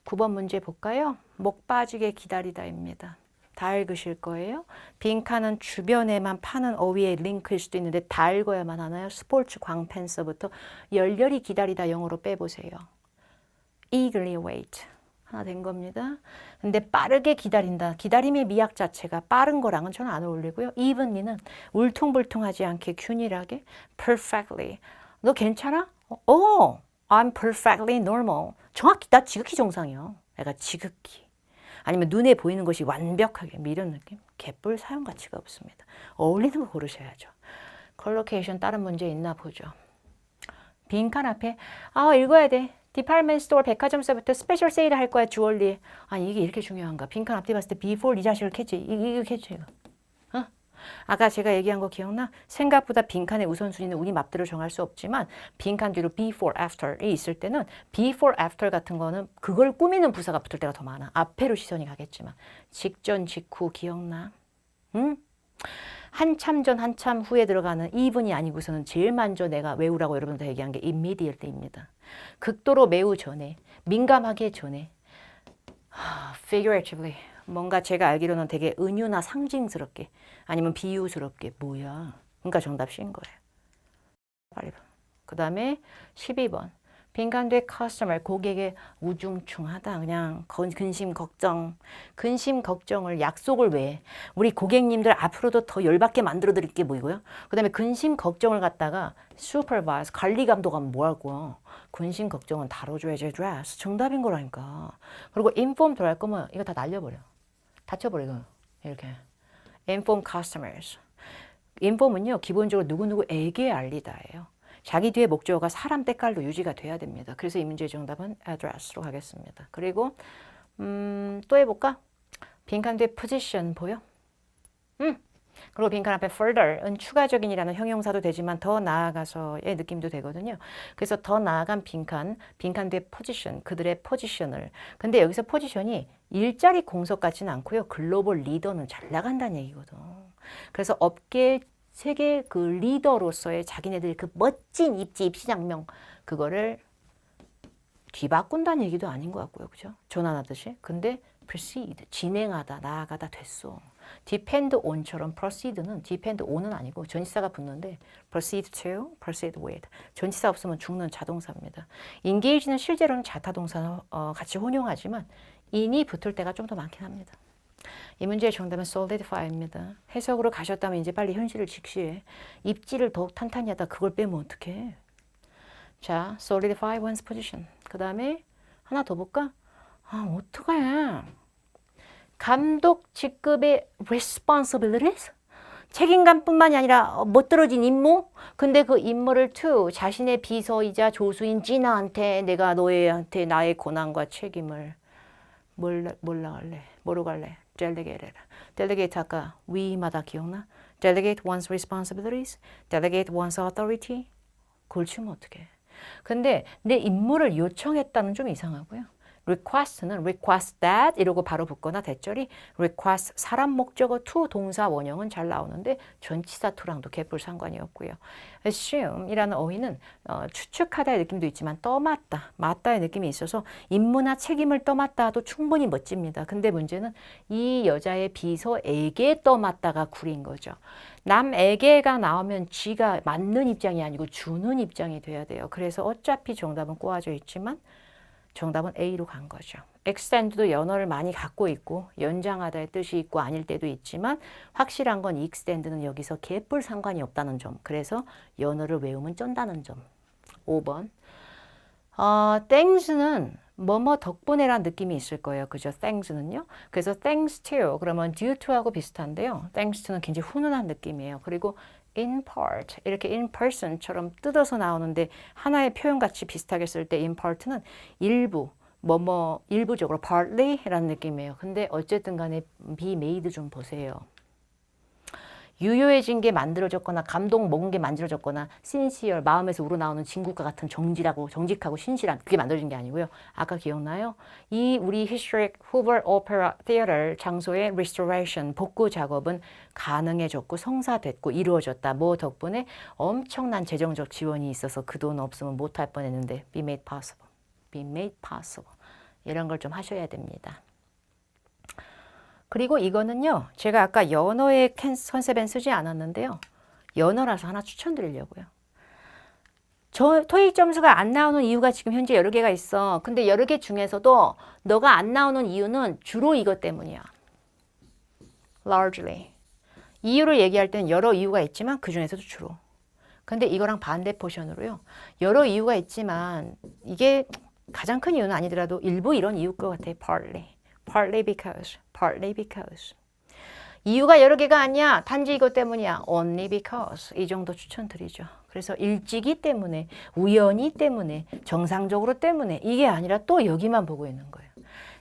9번 문제 볼까요? 목 빠지게 기다리다입니다. 다 읽으실 거예요. 빈칸은 주변에만 파는 어휘의 링크일 수도 있는데 다 읽어야만 하나요? 스포츠 광팬서부터 열렬히 기다리다 영어로 빼보세요. eagerly wait. 하나 된 겁니다. 근데 빠르게 기다린다. 기다림의 미학 자체가 빠른 거랑은 저는 안 어울리고요. evenly는 울퉁불퉁하지 않게 균일하게 perfectly. 너 괜찮아? I'm perfectly normal. 정확히 나 지극히 정상이야. 내가 지극히. 아니면 눈에 보이는 것이 완벽하게 이런 느낌? 개뿔 사용 가치가 없습니다. 어울리는 거 고르셔야죠. 컬로케이션 다른 문제 있나 보죠. 빈칸 앞에 읽어야 돼. 디파트먼트 스토어 백화점서부터 스페셜 세일 할 거야 주얼리. 이게 이렇게 중요한가? 빈칸 앞뒤 봤을 때 before 이 자식을 캐치. 이거 캐치 이거. 아까 제가 얘기한 거 기억나? 생각보다 빈칸의 우선순위는 우리 맘대로 정할 수 없지만 빈칸 뒤로 before, after이 있을 때는 before, after 같은 거는 그걸 꾸미는 부사가 붙을 때가 더 많아. 앞에로 시선이 가겠지만 직전, 직후 기억나? 응? 한참 전, 한참 후에 들어가는 even이 아니고서는 제일 먼저 내가 외우라고 여러분한테 얘기한 게 immediately입니다. 극도로 매우 전에, 민감하게 전에 figuratively 뭔가 제가 알기로는 되게 은유나 상징스럽게 아니면 비유스럽게 뭐야. 그러니까 정답 C인 거예요. 빨리 봐. 그 다음에 12번. 빈칸 뒤에 customer, 고객의 우중충하다. 그냥 근심 걱정. 근심 걱정을 약속을 왜? 우리 고객님들 앞으로도 더 열받게 만들어 드릴 게 뭐이고요? 그 다음에 근심 걱정을 갖다가 supervise, 관리 감독하면 뭐 할 거야? 근심 걱정은 다뤄줘야지 address. 정답인 거라니까. 그리고 inform 들어갈 거면 이거 다 날려버려. 다쳐버려 이거. 이렇게. inform customers. inform은요 기본적으로 누구누구에게 알리다예요. 자기 뒤에 목적어가 사람 때깔로 유지가 돼야 됩니다. 그래서 이 문제의 정답은 address로 가겠습니다. 그리고 또 해볼까? 빈칸 뒤에 position 보여? 그리고 빈칸 앞에 further은 추가적인이라는 형용사도 되지만 더 나아가서의 느낌도 되거든요. 그래서 더 나아간 빈칸 뒤에 position, 그들의 포지션을. 근데 여기서 포지션이 일자리 공석 같지는 않고요. 글로벌 리더는 잘 나간다는 얘기거든. 그래서 업계 세계 그 리더로서의 자기네들 그 멋진 입시장명 그거를 뒤바꾼다는 얘기도 아닌 것 같고요. 그죠? 전환하듯이. 근데 proceed, 진행하다, 나아가다 됐어. depend on처럼 proceed는 depend on은 아니고 전치사가 붙는데 proceed to, proceed with. 전치사 없으면 죽는 자동사입니다. engage는 실제로는 자타동사 같이 혼용하지만 in이 붙을 때가 좀 더 많긴 합니다. 이 문제의 정답은 solidify입니다. 해석으로 가셨다면 이제 빨리 현실을 직시해. 입지를 더욱 탄탄히 하다 그걸 빼면 어떡해. 자, solidify one's position. 그 다음에 하나 더 볼까? 어떡해. 감독 직급의 responsibilities? 책임감뿐만이 아니라 못 들어진 임무? 근데 그 임무를 to 자신의 비서이자 조수인 지나한테 내가 너희한테 나의 권한과 책임을 뭘로 갈래? 뭐로 갈래? delegate. delegate 아까 위마다 기억나? delegate one's responsibilities, delegate one's authority. 그걸 치면 어떡해. 근데 내 임무를 요청했다는 좀 이상하고요. request는 request that 이러고 바로 붙거나 대절이 request 사람 목적어 to 동사 원형은 잘 나오는데 전치사 to랑도 개뿔 상관이 없고요. assume이라는 어휘는 추측하다의 느낌도 있지만 떠맡다, 맞다의 느낌이 있어서 임무나 책임을 떠맡다 도 충분히 멋집니다. 근데 문제는 이 여자의 비서에게 떠맡다가 구린 거죠. 남에게가 나오면 쥐가 맞는 입장이 아니고 주는 입장이 돼야 돼요. 그래서 어차피 정답은 꼬아져 있지만 정답은 A로 간 거죠. extend도 연어를 많이 갖고 있고 연장하다의 뜻이 있고 아닐 때도 있지만 확실한 건 extend는 여기서 개뿔 상관이 없다는 점. 그래서 연어를 외우면 쩐다는 점. 5번. thanks는 뭐뭐 덕분에란 느낌이 있을 거예요. 그죠? thanks는요. 그래서 thanks to 그러면 due to하고 비슷한데요. thanks to는 굉장히 훈훈한 느낌이에요. 그리고 in part 이렇게 in person처럼 뜯어서 나오는데 하나의 표현같이 비슷하게 쓸 때 in part는 일부 뭐뭐 일부적으로 partly라는 느낌이에요. 근데 어쨌든 간에 be made 좀 보세요. 유효해진 게 만들어졌거나 감동 먹은 게 만들어졌거나 sincere 마음에서 우러나오는 진국과 같은 정직하고 신실한 그게 만들어진 게 아니고요. 아까 기억나요? 이 우리 Historic Hoover Opera Theater 장소의 restoration 복구 작업은 가능해졌고 성사됐고 이루어졌다. 뭐 덕분에 엄청난 재정적 지원이 있어서 그 돈 없으면 못할 뻔했는데 be made possible. be made possible. 이런 걸 좀 하셔야 됩니다. 그리고 이거는요. 제가 아까 연어의 컨셉엔 쓰지 않았는데요. 연어라서 하나 추천드리려고요. 저 토익 점수가 안 나오는 이유가 지금 현재 여러 개가 있어. 근데 여러 개 중에서도 너가 안 나오는 이유는 주로 이것 때문이야. largely. 이유를 얘기할 때는 여러 이유가 있지만 그 중에서도 주로. 근데 이거랑 반대 포션으로요. 여러 이유가 있지만 이게 가장 큰 이유는 아니더라도 일부 이런 이유일 것 같아. partly because. 이유가 여러 개가 아니야. 단지 이것 때문이야. only because. 이 정도 추천드리죠. 그래서 일찍이 때문에, 우연히 때문에, 정상적으로 때문에 이게 아니라 또 여기만 보고 있는 거예요.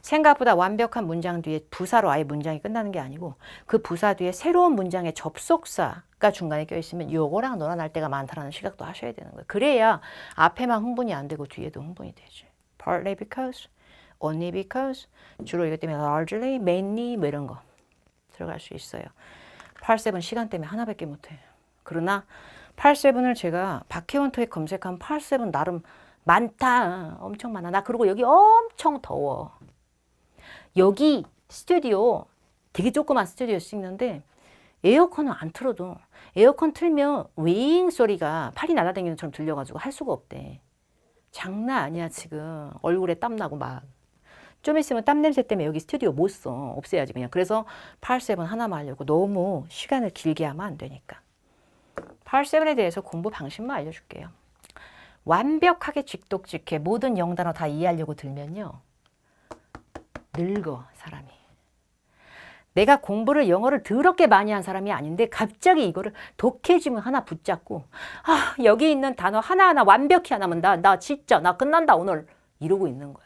생각보다 완벽한 문장 뒤에 부사로 아예 문장이 끝나는 게 아니고 그 부사 뒤에 새로운 문장의 접속사가 중간에 껴있으면 요거랑 놀아날 때가 많다는 시각도 하셔야 되는 거예요. 그래야 앞에만 흥분이 안 되고 뒤에도 흥분이 되지. partly because, only because, 주로 이것 때문에 largely, mainly 뭐 이런 거 들어갈 수 있어요. 8-7 시간 때문에 하나밖에 못해. 그러나 8-7을 제가 박혜원 토익 검색하면 8-7 나름 많다. 엄청 많아. 나 그리고 여기 엄청 더워. 여기 스튜디오 되게 조그만 스튜디오 찍는데 에어컨을 안 틀어도 에어컨 틀면 윙 소리가 팔이 날아다니는 것처럼 들려가지고 할 수가 없대. 장난 아니야 지금. 얼굴에 땀나고 막. 좀 있으면 땀 냄새 때문에 여기 스튜디오 못 써. 없애야지 그냥. 그래서 8-7 하나만 하려고 너무 시간을 길게 하면 안 되니까. 8-7에 대해서 공부 방식만 알려줄게요. 완벽하게 쥐똑쥐게 모든 영단어 다 이해하려고 들면요. 늙어 사람이. 내가 공부를 영어를 더럽게 많이 한 사람이 아닌데 갑자기 이거를 독해지문 하나 붙잡고 여기 있는 단어 하나하나 완벽히 안 하면 나 진짜 나 끝난다 오늘 이러고 있는 거야.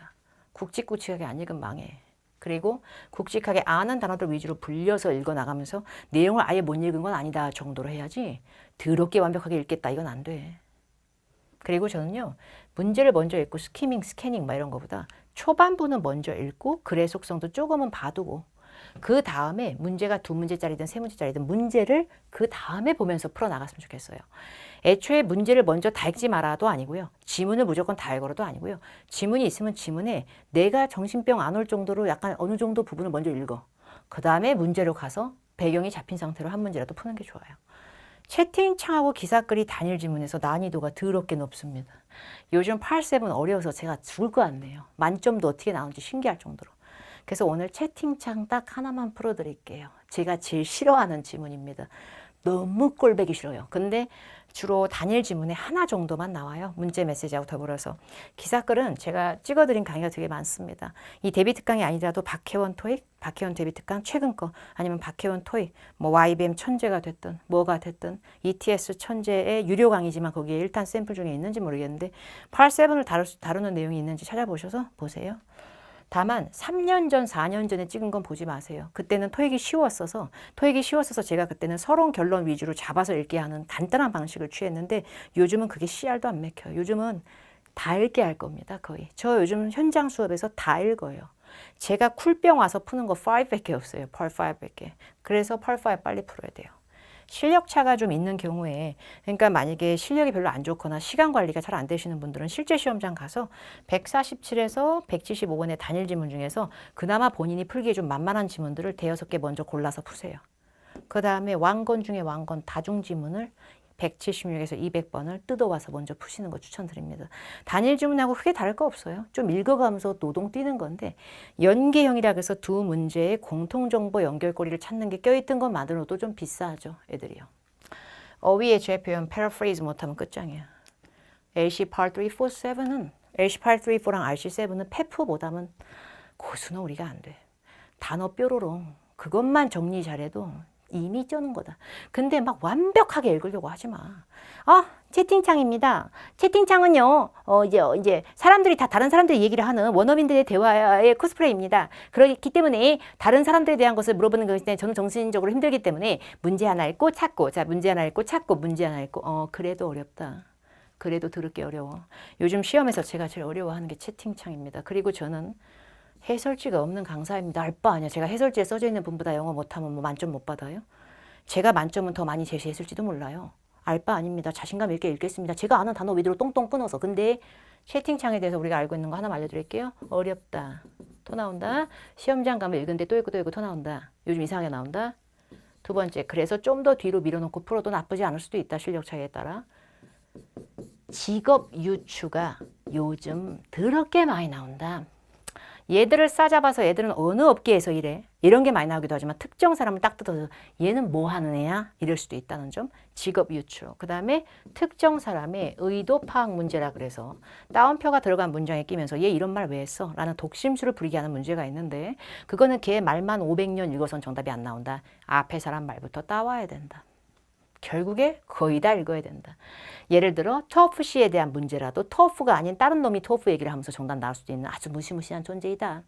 굵직굵직하게 안 읽으면 망해. 그리고 굵직하게 아는 단어들 위주로 불려서 읽어나가면서 내용을 아예 못 읽은 건 아니다 정도로 해야지 더럽게 완벽하게 읽겠다 이건 안 돼. 그리고 저는요. 문제를 먼저 읽고 스캐닝 막 이런 거보다 초반부는 먼저 읽고 글의 속성도 조금은 봐두고 그 다음에 문제가 2문제짜리든 3문제짜리든 문제를 그 다음에 보면서 풀어나갔으면 좋겠어요. 애초에 문제를 먼저 다 읽지 말아도 아니고요. 지문을 무조건 다 읽어도 아니고요. 지문이 있으면 지문에 내가 정신병 안 올 정도로 약간 어느 정도 부분을 먼저 읽어. 그 다음에 문제로 가서 배경이 잡힌 상태로 한 문제라도 푸는 게 좋아요. 채팅창하고 기사글이 단일 지문에서 난이도가 더럽게 높습니다. 요즘 8-7 어려워서 제가 죽을 것 같네요. 만점도 어떻게 나오는지 신기할 정도로. 그래서 오늘 채팅창 딱 하나만 풀어드릴게요. 제가 제일 싫어하는 지문입니다. 너무 꼴보기 싫어요. 근데 주로 단일 지문에 하나 정도만 나와요. 문제 메시지하고 더불어서. 기사글은 제가 찍어드린 강의가 되게 많습니다. 이 데뷔 특강이 아니더라도 박혜원 토익, 박혜원 데뷔 특강 최근 거 아니면 박혜원 토익, 뭐 YBM 천재가 됐든 뭐가 됐든 ETS 천재의 유료 강의지만 거기에 일단 샘플 중에 있는지 모르겠는데 8-7을 다루는 내용이 있는지 찾아보셔서 보세요. 다만 3년 전, 4년 전에 찍은 건 보지 마세요. 그때는 토익이 쉬웠어서 제가 그때는 서론 결론 위주로 잡아서 읽게 하는 간단한 방식을 취했는데 요즘은 그게 씨알도 안 맥혀요. 요즘은 다 읽게 할 겁니다. 거의. 저 요즘 현장 수업에서 다 읽어요. 제가 쿨병 와서 푸는 거 5밖에 없어요. 펄 5밖에. 그래서 펄 5 빨리 풀어야 돼요. 실력 차가 좀 있는 경우에 그러니까 만약에 실력이 별로 안 좋거나 시간 관리가 잘 안 되시는 분들은 실제 시험장 가서 147에서 175번의 단일 지문 중에서 그나마 본인이 풀기에 좀 만만한 지문들을 대여섯 개 먼저 골라서 푸세요. 그 다음에 왕건 중에 왕건 다중 지문을 176에서 200번을 뜯어와서 먼저 푸시는 거 추천드립니다. 단일 지문하고 크게 다를 거 없어요. 좀 읽어가면서 노동 뛰는 건데 연계형이라 해서 두 문제의 공통정보 연결고리를 찾는 게 껴있던 것만으로도 좀 비싸죠. 애들이요. 어휘의 죄 표현 패러프레이즈 못하면 끝장이야. LC Part 3, 4, 7은 LC Part 3, 4랑 RC7은 페프 못하면 고수는 우리가 안 돼. 단어 뾰로롱 그것만 정리 잘해도 이미 쩌는 거다. 근데 막 완벽하게 읽으려고 하지 마. 채팅창입니다. 채팅창은요, 이제 사람들이 다 다른 사람들이 얘기를 하는 원어민들의 대화의 코스프레입니다. 그렇기 때문에 다른 사람들에 대한 것을 물어보는 것이 저는 정신적으로 힘들기 때문에 문제 하나 읽고 찾고, 자, 문제 하나 읽고 찾고, 문제 하나 읽고, 그래도 어렵다. 그래도 들을게 어려워. 요즘 시험에서 제가 제일 어려워하는 게 채팅창입니다. 그리고 저는 해설지가 없는 강사입니다. 알 바 아니야. 제가 해설지에 써져 있는 분보다 영어 못하면 뭐 만점 못 받아요? 제가 만점은 더 많이 제시했을지도 몰라요. 알 바 아닙니다. 자신감 있게 읽겠습니다. 제가 아는 단어 위주로 똥똥 끊어서. 근데 채팅창에 대해서 우리가 알고 있는 거 하나만 알려드릴게요. 어렵다. 또 나온다. 시험장 가면 읽은데 또 읽고 또 읽고 또 나온다. 요즘 이상하게 나온다. 두 번째, 그래서 좀 더 뒤로 밀어놓고 풀어도 나쁘지 않을 수도 있다. 실력 차이에 따라. 직업 유추가 요즘 더럽게 많이 나온다. 얘들을 싸잡아서 얘들은 어느 업계에서 일해? 이런 게 많이 나오기도 하지만 특정 사람을 딱 뜯어서 얘는 뭐 하는 애야? 이럴 수도 있다는 점. 직업 유추. 그 다음에 특정 사람의 의도 파악 문제라 그래서 따옴표가 들어간 문장에 끼면서 얘 이런 말 왜 했어? 라는 독심술을 부리게 하는 문제가 있는데 그거는 걔 말만 500년 읽어선 정답이 안 나온다. 앞에 사람 말부터 따와야 된다. 결국에 거의 다 읽어야 된다. 예를 들어 터프시에 대한 문제라도 터프가 아닌 다른 놈이 터프 얘기를 하면서 정답 나올 수도 있는 아주 무시무시한 존재이다.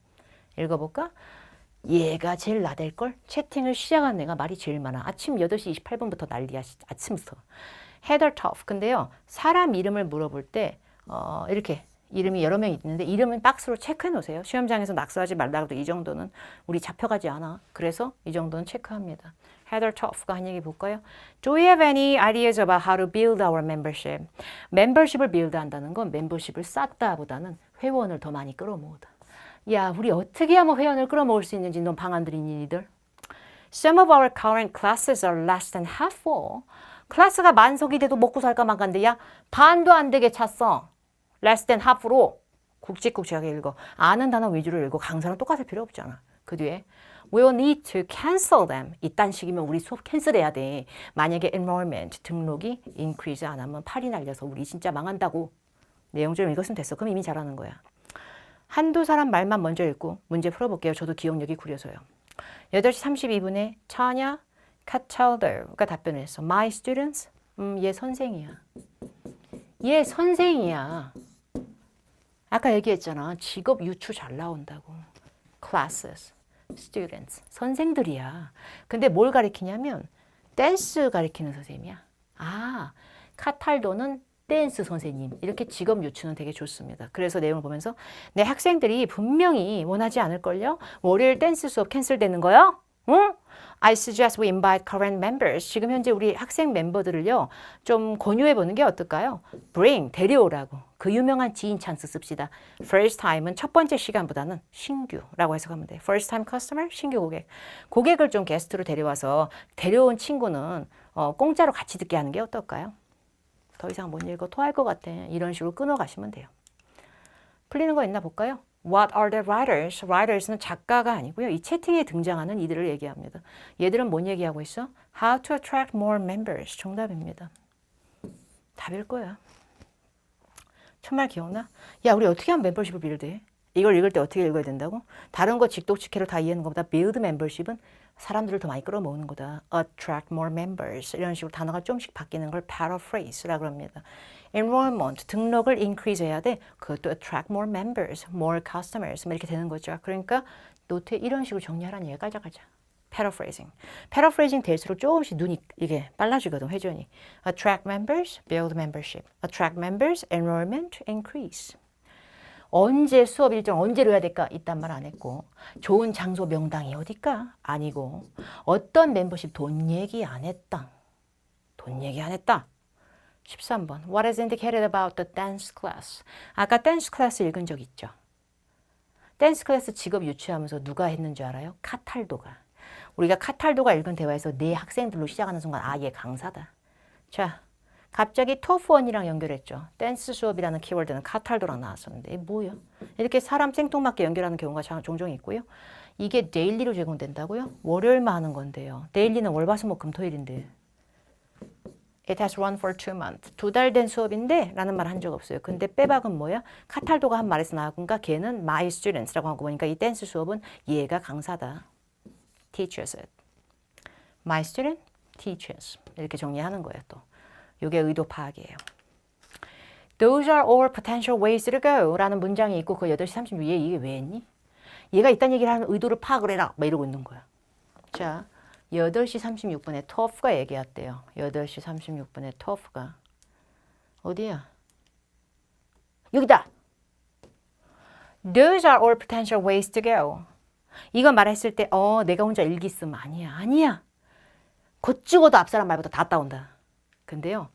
읽어볼까? 얘가 제일 나댈걸? 채팅을 시작한 애가 말이 제일 많아. 아침 8시 28분부터 난리야. 아침부터. 헤더 터프. 근데요. 사람 이름을 물어볼 때 이렇게 이름이 여러 명 있는데 이름은 박스로 체크해 놓으세요. 시험장에서 낙서하지 말라고 이 정도는 우리 잡혀가지 않아. 그래서 이 정도는 체크합니다. Heather Toff가 한 얘기 볼까요? Do we have any ideas about how to build our membership? 멤버십을 build 한다는 건 멤버십을 쌓다 보다는 회원을 더 많이 끌어모으다. 야, 우리 어떻게 하면 회원을 끌어모을 수 있는지 넌 방안들이 있니 니들? Some of our current classes are less than half full. 클래스가 만석이 돼도 먹고 살까 말까인데 야, 반도 안 되게 찼어. Less than half로 굵직굵직하게 읽어. 아는 단어 위주로 읽어. 강사랑 똑같을 필요 없잖아. 그 뒤에 We'll need to cancel them. 이딴 식이면 우리 수업 캔슬해야 돼. 만약에 enrollment, 등록이 increase 안 하면 팔이 날려서 우리 진짜 망한다고. 내용 좀 읽었으면 됐어. 그럼 이미 잘하는 거야. 한두 사람 말만 먼저 읽고 문제 풀어볼게요. 저도 기억력이 구려서요. 8시 32분에 차냐 카찰더가 답변을 했어. My students? 얘 선생이야. 얘 선생이야. 아까 얘기했잖아. 직업 유추 잘 나온다고. Classes. students, 선생들이야. 근데 뭘 가리키냐면 댄스 가리키는 선생님이야. 카탈도는 댄스 선생님. 이렇게 직업 유추는 되게 좋습니다. 그래서 내용을 보면서 내 학생들이 분명히 원하지 않을걸요? 월요일 댄스 수업 캔슬되는 거요? 응? I suggest we invite current members. 지금 현재 우리 학생 멤버들을요. 좀 권유해 보는 게 어떨까요? Bring, 데려오라고. 그 유명한 지인 찬스 씁시다. First time은 첫 번째 시간보다는 신규라고 해석하면 돼. First time customer, 신규 고객. 고객을 좀 게스트로 데려와서 데려온 친구는 공짜로 같이 듣게 하는 게 어떨까요? 더 이상 못 읽어 토할 것 같아. 이런 식으로 끊어가시면 돼요. 풀리는 거 있나 볼까요? What are the writers? writers는 작가가 아니고요. 이 채팅에 등장하는 이들을 얘기합니다. 얘들은 뭔 얘기하고 있어? How to attract more members. 정답입니다. 답일 거야. 정말 기억나? 야, 우리 어떻게 하면 멤버십을 빌드해? 이걸 읽을 때 어떻게 읽어야 된다고? 다른 거 직독직해로 다 이해하는 것보다 build membership은 사람들을 더 많이 끌어모으는 거다. Attract more members. 이런 식으로 단어가 조금씩 바뀌는 걸 paraphrase라고 합니다. Enrollment, 등록을 increase 해야 돼. 그것도 attract more members, more customers 이렇게 되는 거죠. 그러니까 노트에 이런 식으로 정리하라는 얘기가 깔짝깔짝. Paraphrasing. Paraphrasing 될수록 조금씩 눈이 이게 빨라지거든, 회전이. Attract members, build membership. Attract members, enrollment, increase. 언제 수업 일정 언제로 해야 될까? 이딴 말 안 했고. 좋은 장소 명당이 어딜까? 아니고. 어떤 멤버십 돈 얘기 안 했다. 돈 얘기 안 했다. 13번. What is indicated about the dance class? 아까 댄스 클래스 읽은 적 있죠? 댄스 클래스 직업 유추하면서 누가 했는지 알아요? 카탈도가. 우리가 카탈도가 읽은 대화에서 내 학생들로 시작하는 순간 얘 강사다. 자, 갑자기 토프1이랑 연결했죠. 댄스 수업이라는 키워드는 카탈도랑 나왔었는데 뭐야? 이렇게 사람 생뚱맞게 연결하는 경우가 종종 있고요. 이게 데일리로 제공된다고요? 월요일만 하는 건데요. 데일리는 월화수목금토일인데. It has run for 2 months. 2달 된 수업인데 라는 말 한 적 없어요. 근데 빼박은 뭐야? 카탈도가 한 말에서 나왔으니까 걔는 my students라고 한 거 보니까 이 댄스 수업은 얘가 강사다. Teaches it. My student teaches. 이렇게 정리하는 거예요, 또. 이게 의도 파악이에요. Those are all potential ways to go 라는 문장이 있고 그 8시 36분 얘 이게 왜 했니? 얘가 이딴 얘기를 하는 의도를 파악을 해라 막 이러고 있는 거야. 자, 8시 36분에 터프가 얘기했대요. 8시 36분에 터프가 어디야? 여기다. Those are all potential ways to go. 이거 말했을 때 내가 혼자 일기 쓰면 아니야. 곧 죽어도 앞사람 말보다 다 따온다. 근데요.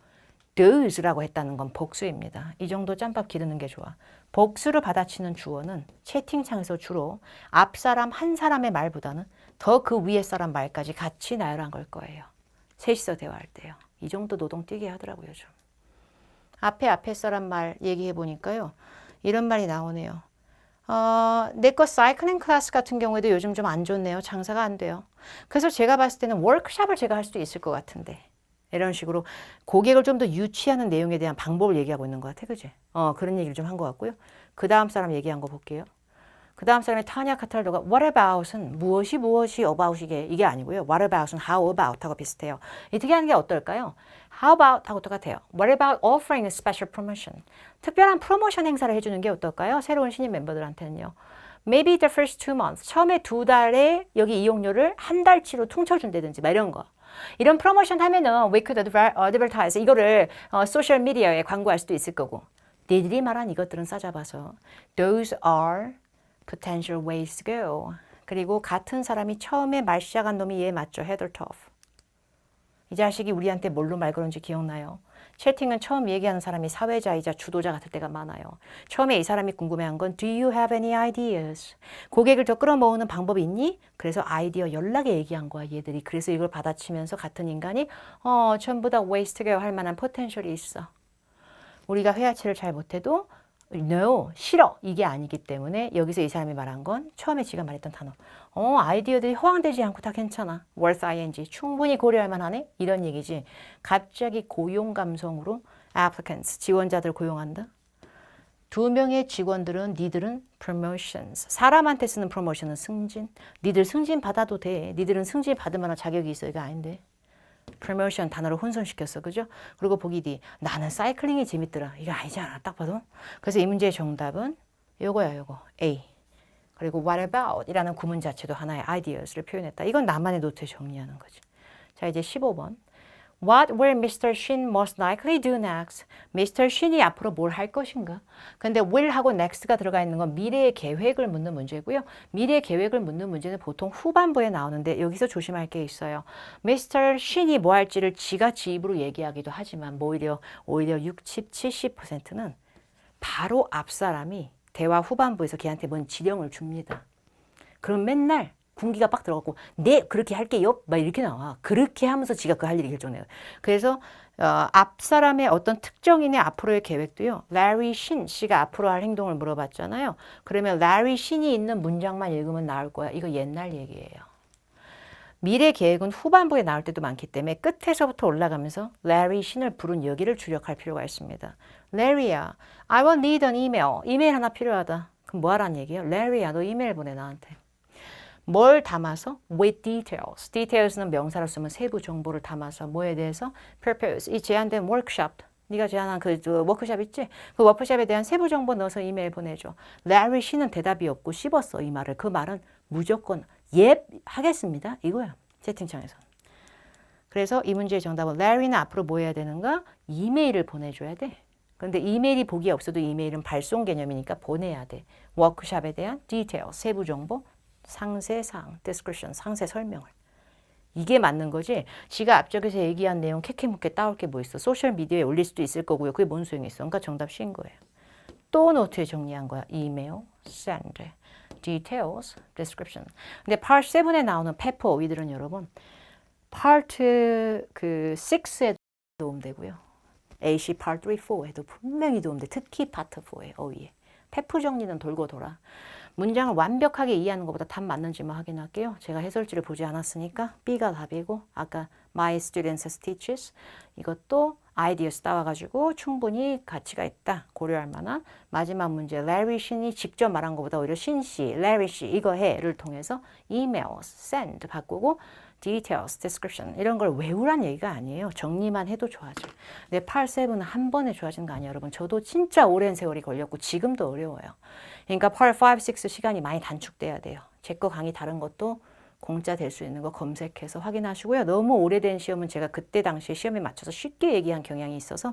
those라고 했다는 건 복수입니다. 이 정도 짬밥 기르는 게 좋아. 복수를 받아치는 주어는 채팅창에서 주로 앞사람 한 사람의 말보다는 더 그 위에 사람 말까지 같이 나열한 걸 거예요. 셋이서 대화할 때요. 이 정도 노동 뛰게 하더라고요. 좀. 앞에 사람 말 얘기해 보니까요. 이런 말이 나오네요. 내 거 사이클링 클래스 같은 경우에도 요즘 좀 안 좋네요. 장사가 안 돼요. 그래서 제가 봤을 때는 워크숍을 제가 할 수도 있을 것 같은데. 이런 식으로 고객을 좀 더 유치하는 내용에 대한 방법을 얘기하고 있는 것 같아. 그지? 그런 얘기를 좀 한 것 같고요. 그 다음 사람 얘기한 거 볼게요. 그 다음 사람의 타냐 카탈로가 what about은 무엇이 about이 이게 아니고요. what about은 how about 하고 비슷해요. 어떻게 하는 게 어떨까요? how about 하고 똑같아요. what about offering a special promotion? 특별한 프로모션 행사를 해주는 게 어떨까요? 새로운 신입 멤버들한테는요. Maybe the first 2 months. 처음에 2달에 여기 이용료를 한 달치로 퉁쳐준다든지 막 이런 거. 이런 프로모션 하면은 we could advertise 이거를 소셜 미디어에 광고할 수도 있을 거고. 니들이 말한 이것들은 싸잡아서 those are potential ways to go. 그리고 같은 사람이 처음에 말 시작한 놈이 얘 맞죠? Heather Toff. 이 자식이 우리한테 뭘로 말 걸은지 기억나요? 채팅은 처음 얘기하는 사람이 사회자이자 주도자 같을 때가 많아요. 처음에 이 사람이 궁금해한 건 Do you have any ideas? 고객을 더 끌어모으는 방법이 있니? 그래서 아이디어 연락에 얘기한 거야 얘들이. 그래서 이걸 받아치면서 같은 인간이 전부 다 ways to go 할 만한 포텐셜이 있어. 우리가 회화체를 잘 못해도 No, 싫어 이게 아니기 때문에 여기서 이 사람이 말한 건 처음에 지가 말했던 단어 아이디어들이 허황되지 않고 다 괜찮아. worth ing 충분히 고려할 만하네 이런 얘기지. 갑자기 고용 감성으로 applicants 지원자들 고용한다. 2명의 직원들은 니들은 promotions 사람한테 쓰는 promotion은 승진. 니들 승진 받아도 돼. 니들은 승진 받을 만한 자격이 있어. 이거 아닌데. promotion 단어를 혼선시켰어. 그죠? 그리고 보기 D. 나는 사이클링이 재밌더라. 이거 아니지 않아? 딱 봐도. 그래서 이 문제의 정답은 요거야, 요거. A. 그리고 what about 이라는 구문 자체도 하나의 ideas를 표현했다. 이건 나만의 노트에 정리하는 거지. 자, 이제 15번. What will Mr. Shin most likely do next? Mr. Shin이 앞으로 뭘 할 것인가? 근데 will하고 next가 들어가 있는 건 미래의 계획을 묻는 문제고요. 미래의 계획을 묻는 문제는 보통 후반부에 나오는데 여기서 조심할 게 있어요. Mr. Shin이 뭐 할지를 지가 지 입으로 얘기하기도 하지만 오히려 60, 70%는 바로 앞 사람이 대화 후반부에서 걔한테 뭔 지령을 줍니다. 그럼 맨날 군기가 빡 들어가고 네 그렇게 할게요 막 이렇게 나와. 그렇게 하면서 지가 그 할 일이 결정해요. 그래서 앞 사람의 어떤 특정인의 앞으로의 계획도요. Larry Shin 씨가 앞으로 할 행동을 물어봤잖아요. 그러면 Larry Shin이 있는 문장만 읽으면 나올 거야. 이거 옛날 얘기예요. 미래 계획은 후반부에 나올 때도 많기 때문에 끝에서부터 올라가면서 Larry Shin을 부른 여기를 주력할 필요가 있습니다. Larry야, I will need an email. 이메일 하나 필요하다. 그럼 뭐 하라는 얘기예요? Larry야, 너 이메일 보내 나한테. 뭘 담아서? With details. details는 명사로 쓰면 세부 정보를 담아서 뭐에 대해서? Purpose. 이 제한된 workshop. 네가 제안한 그 워크숍 있지? 그 워크숍에 대한 세부 정보 넣어서 이메일 보내줘. Larry 씨는 대답이 없고 씹었어 이 말을. 그 말은 무조건 하겠습니다. 이거야. 채팅창에서. 그래서 이 문제의 정답은 Larry는 앞으로 뭐 해야 되는가? 이메일을 보내줘야 돼. 근데 이메일이 보기에 없어도 이메일은 발송 개념이니까 보내야 돼. 워크숍에 대한 detail, 세부 정보. 상세사항, description, 상세 설명을. 이게 맞는 거지. 지가 앞쪽에서 얘기한 내용 캐캐묻게 따올 게 뭐 있어. 소셜미디어에 올릴 수도 있을 거고요. 그게 뭔 소용이 있어. 그러니까 정답 C인 거예요. 또 노트에 정리한 거야. email, send, details, description. 근데 part 7에 나오는 pepper 어휘들은 여러분 part 6에 도움되고요. AC part 3, 4에도 분명히 도움돼. 특히 part 4에 어휘에. 페프 정리는 돌고 돌아. 문장을 완벽하게 이해하는 것보다 답 맞는지만 확인할게요. 제가 해설지를 보지 않았으니까 B가 답이고 아까 my students teaches 이것도 아이디어스 따와가지고 충분히 가치가 있다. 고려할 만한. 마지막 문제. Larry 신이 직접 말한 것보다 오히려 신 씨, Larry 씨 이거 해를 통해서 emails, send 바꾸고 details, description 이런 걸 외우란 얘기가 아니에요. 정리만 해도 좋아져. 근데 8, 7은 한 번에 좋아지는 거 아니에요, 여러분. 저도 진짜 오랜 세월이 걸렸고 지금도 어려워요. 그러니까 8, 5, 6 시간이 많이 단축돼야 돼요. 제 거 강의 다른 것도 공짜 될 수 있는 거 검색해서 확인하시고요. 너무 오래된 시험은 제가 그때 당시에 시험에 맞춰서 쉽게 얘기한 경향이 있어서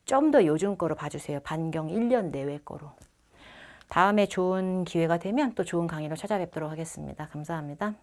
좀 더 요즘 거로 봐주세요. 반경 1년 내외 거로. 다음에 좋은 기회가 되면 또 좋은 강의로 찾아뵙도록 하겠습니다. 감사합니다.